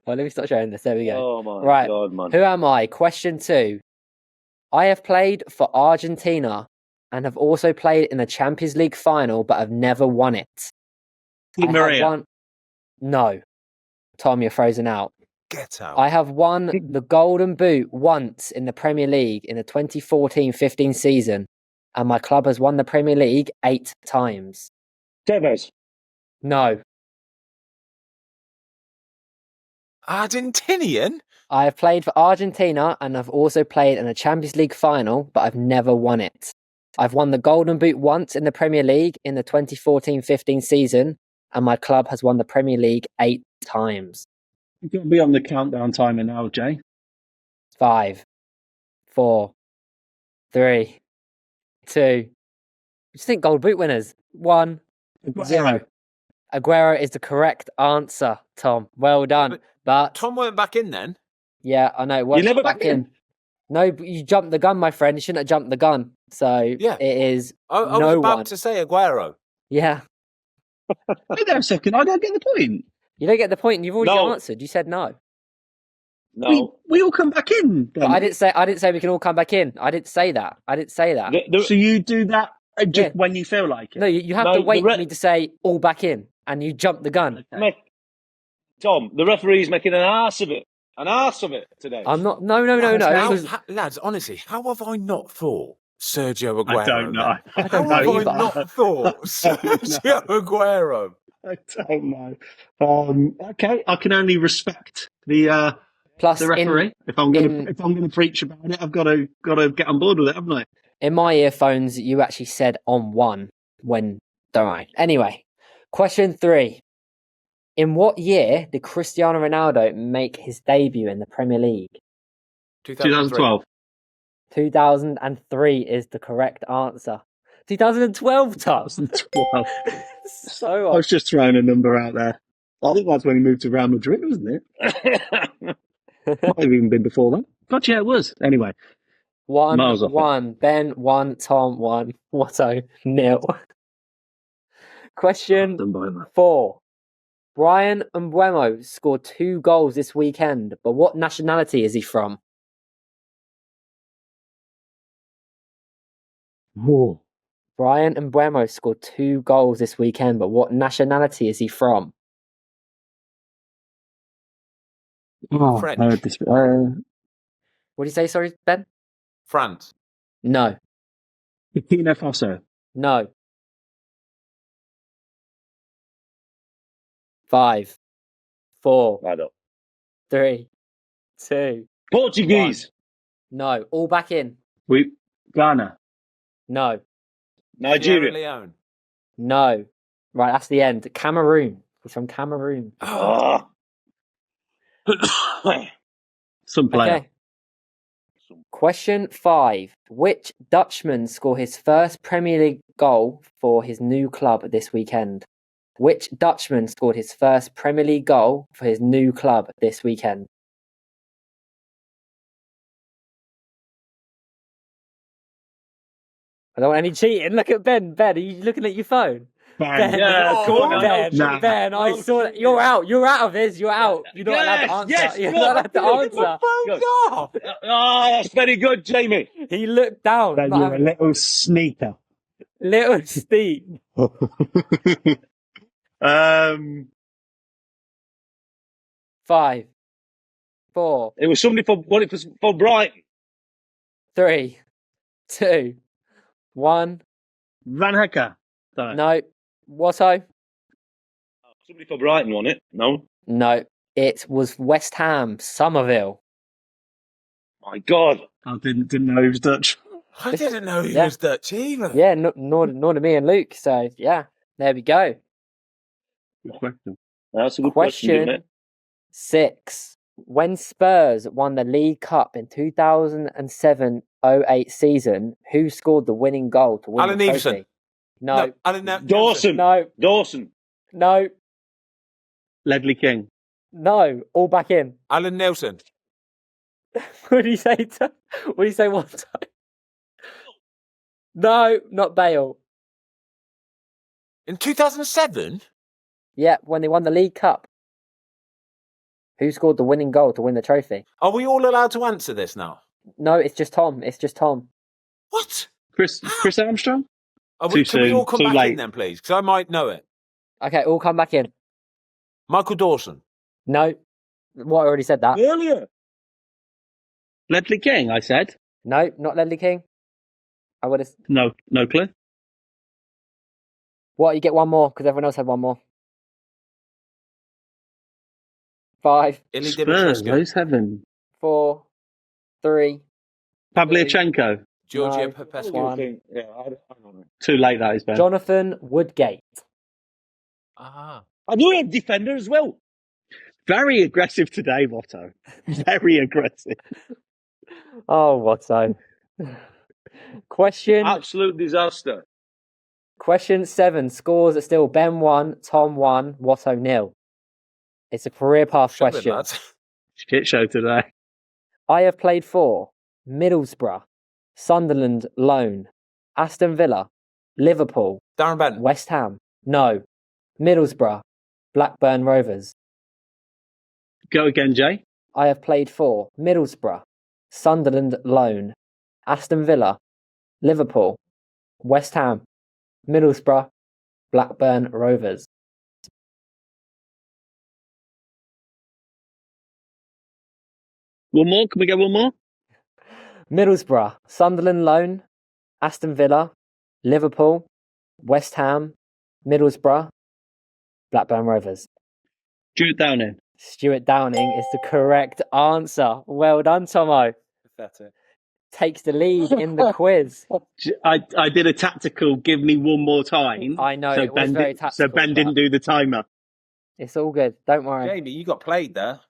Well, let me start showing this. There we go. Oh, my Right. God, man. Who am I? Question 2. I have played for Argentina and have also played in the Champions League final, but I've never won it. Di Maria. No. Tom, you're frozen out. Get out. I have won the Golden Boot once in the Premier League in the 2014-15 season, and my club has won the Premier League 8 times. Tevez. No. Argentinian? I have played for Argentina and I've also played in a Champions League final, but I've never won it. I've won the Golden Boot once in the Premier League in the 2014-15 season, and my club has won the Premier League 8 times. You've got to be on the countdown timer now, Jay. 5, 4, 3, 2. Just think Gold Boot winners. 1, 0. Aguero is the correct answer, Tom. Well done. But Tom weren't back in then. yeah, I know. You never back in? No, but you jumped the gun, my friend. You shouldn't have jumped the gun. So Yeah. it is I was no about one. to say Aguero. Yeah. Wait there a second. I don't get the point. You don't get the point. You've already No. answered. You said no. No. We all come back in. But I didn't say we can all come back in. I didn't say that. So you do that just Yeah. when you feel like it. No, you have No, to wait the for me to say all back in, and you jumped the gun. Tom, the referee's making an arse of it. An arse of it today. I'm not. No. It was- Lads, honestly, how have I not thought Sergio Aguero? I don't know. I How don't have know I either. not thought Sergio Aguero? I don't know. Okay, I can only respect the Plus, referee. If I'm gonna preach about it, I've got to get on board with it, haven't I? in my earphones, you actually said on one when. Don't worry. Anyway, question 3. In what year did Cristiano Ronaldo make his debut in the Premier League? 2012. 2003 is the correct answer. 2012, Tom. 2012. So I was just throwing a number out there. I think that's when he moved to Real Madrid, wasn't it? Might have even been before that. God, yeah, it was. Anyway, Miles off 1-1. Ben 1, Tom 1, Watto 0. Question done by that. 4. Brian Mbeumo scored 2 goals this weekend, but what nationality is he from? Whoa. Brian Mbeumo scored 2 goals this weekend, but what nationality is he from? Oh, French. I heard this. What do you say, sorry, Ben? France. No. Burkina Faso. No. 5, 4, I don't. 3, 2. Portuguese. No. All back in. Ghana. No. Sierra Nigeria. Leone. No. Right, that's the end. Cameroon. He's from Cameroon. Oh. Some player. Okay. Question 5. Which Dutchman scored his first Premier League goal for his new club this weekend? Which Dutchman scored his first Premier League goal for his new club this weekend? I don't want any cheating. Look at Ben. Ben, are you looking at your phone? Ben, Yeah, come on. Ben, Nah. Ben, I saw that. You're out. You're out of this. You're out. You're not allowed to answer. Yes, You're go not on. allowed to answer. Oh, that's very good, Jamie. He looked down. Then not you're a having- little sneaker. little Steve. 5, 4, It was somebody for Brighton. 3, 2, 1. Van Hecker. Don't know. No. Watto? Somebody for Brighton won it. No. No. It was West Ham, Somerville. My God. I didn't know he was Dutch. I didn't know he Yeah. was Dutch either. Yeah, nor did me and Luke. So, yeah, there we go. Good question. That's a good question, isn't Question it? 6. When Spurs won the League Cup in 2007-08 season, who scored the winning goal to win Alan the trophy? Everson. No. Alan Dawson. No. Dawson. No. Ledley King. No. All back in. Alan Nelson. What do you say? What do you say one time? No, not Bale. In 2007? Yeah, when they won the League Cup. Who scored the winning goal to win the trophy? Are we all allowed to answer this now? No, it's just Tom. It's just Tom. What? Chris Armstrong? Can Too we all soon, come too back late. in then, please? Because I might know it. Okay, all come back in. Michael Dawson. No. What, I already said that. Earlier. Ledley King, I said. No, not Ledley King. I would have. No clue. What, you get one more, because everyone else had one more. 5, Illy Spurs, Dimitrescu. 07. 4, 3. Pavlyuchenko. Georgia No. Popescu. One. Yeah, I don't know. Too late, that is, Ben. Jonathan Woodgate. Ah. I knew he had defender as well. Very aggressive today, Watto. Very aggressive. Oh, what so? Question Absolute disaster. 7. Scores are still Ben 1, Tom 1, Watto 0. It's a career path Shove it, question. lads. Shit show today. I have played for Middlesbrough, Sunderland loan, Aston Villa, Liverpool, Darren Benton. West Ham. No. Middlesbrough, Blackburn Rovers. Go again, Jay. I have played for Middlesbrough, Sunderland loan, Aston Villa, Liverpool, West Ham, Middlesbrough, Blackburn Rovers. One more? Can we get one more? Middlesbrough, Sunderland loan, Aston Villa, Liverpool, West Ham, Middlesbrough, Blackburn Rovers. Stuart Downing. Stuart Downing is the correct answer. Well done, Tomo. Pathetic. Takes the lead in the quiz. I did a tactical give me one more time. I know, So it was Ben very so tactical, Ben didn't but- do the timer. It's all good. Don't worry. Jamie, you got played there.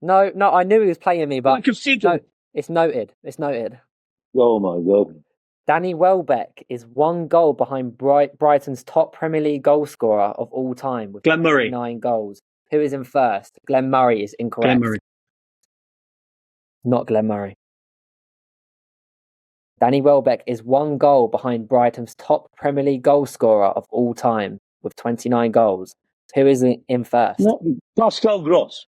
No, I knew he was playing me, but conceding. no, it's noted. It's noted. Oh my God. Danny Welbeck is 1 goal behind Brighton's top Premier League goal scorer of all time with Glenn Murray. 9 goals. Who is in first? Glenn Murray is incorrect. Glenn Murray. Not Glenn Murray. Danny Welbeck is 1 goal behind Brighton's top Premier League goal scorer of all time with 29 goals. Who is in first? Not Pascal Gross.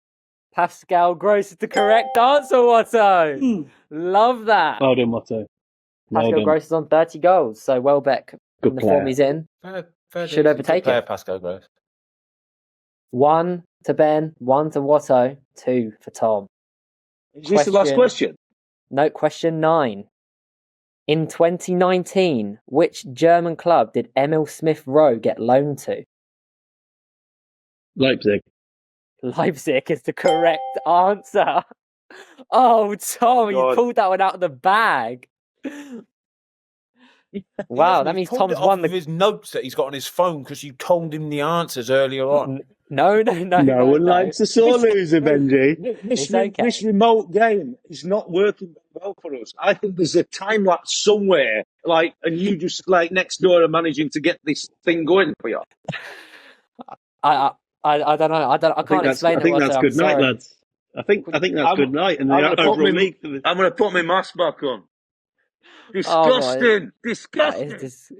Pascal Gross is the correct answer, Watto. Love that. Well done, Watto. Well Pascal done. Gross is on 30 goals, so Welbeck, Good in the player. form he's in, Fair Should dues. overtake Good player, it. Pascal Gross. 1 to Ben, 1 to Watto, 2 for Tom. Is this the last question? No, question 9. In 2019, which German club did Emil Smith Rowe get loaned to? Leipzig. Leipzig is the correct answer. Oh, Tom, you God. pulled that one out of the bag. Wow, that He's means pulled Tom's it off won of the. his notes that he's got on his phone because you told him the answers earlier on. No. No one likes a sore loser, Benji. It's okay. This remote game is not working very well for us. I think there's a time lapse somewhere, and you just next door are managing to get this thing going for you. I don't know. I can't explain it. I think that's Watto, good I'm night, sorry. lads. I think that's I'm- good night. And I'm the gonna put overall me- league. I'm going to put my mask back on. Oh, Disgusting. That Disgusting. is just...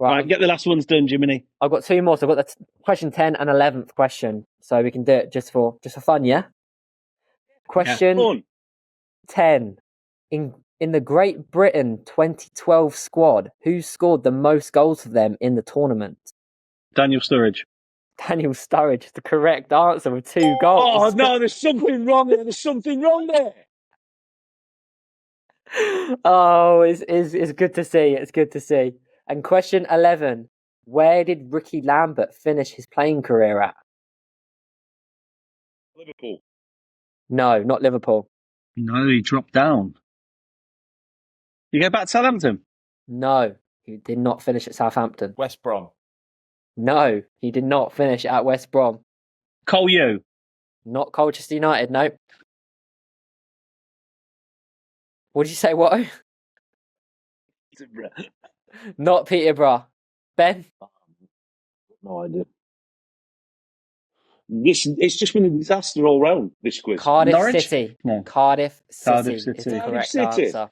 Right, Right, get the last ones done, Jiminy. I've got 2 more. So I've got the question 10 and 11th question. So we can do it just for fun, yeah? Question Fun. 10. In In the Great Britain 2012 squad, who scored the most goals for them in the tournament? Daniel Sturridge. Daniel Sturridge is the correct answer with 2 Oh, goals. no, there's something wrong there. There's something wrong there. Oh, it's good to see. It's good to see. And question 11. Where did Ricky Lambert finish his playing career at? Liverpool. No, not Liverpool. No, he dropped down. You go back to Southampton? No, he did not finish at Southampton. West Brom. No, he did not finish at West Brom. Cole Yu. Not Colchester United, no. What did you say, what? Not Peterborough. Ben? No idea. It's just been a disaster all round, this quiz. Cardiff Norwich? City. No. Cardiff City Cardiff is City. the Cardiff correct City. answer.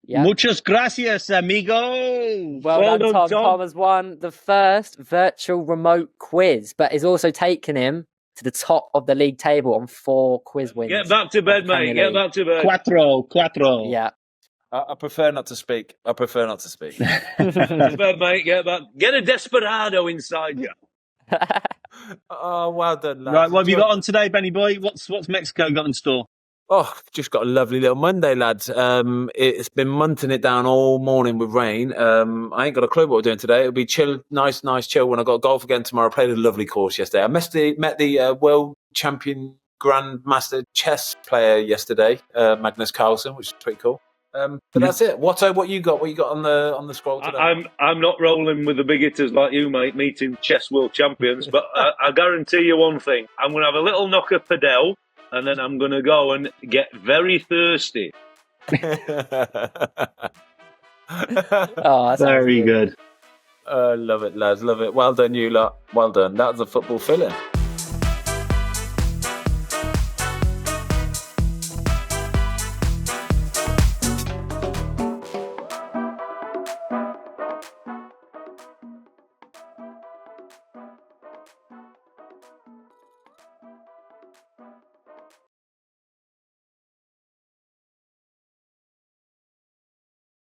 Yeah. Muchas gracias, amigos. Well done, Tom. Tom. Tom has won the first virtual remote quiz, but is also taken him to the top of the league table on 4 quiz wins. Get back to bed, of the mate. Premier Get back to bed. Cuatro. Yeah. I prefer not to speak. Get to bed, mate. Get back. Get a desperado inside you. Oh, well done, lads. Right, what have you got on today, Benny boy? What's Mexico got in store? Oh, just got a lovely little Monday, lads. It's been munting it down all morning with rain. I ain't got a clue what we're doing today. It'll be chill, nice chill when I got golf again tomorrow. I played a lovely course yesterday. I met the world champion grandmaster chess player yesterday, Magnus Carlsen, which is pretty cool. But that's it. What you got? What you got on the scroll today? I'm not rolling with the big hitters like you, mate, meeting chess world champions, but I guarantee you one thing. I'm going to have a little knock of Padel, and then I'm going to go and get very thirsty. Oh, Very good. Love it, lads. Love it. Well done, you lot. Well done. That was a football fill-in.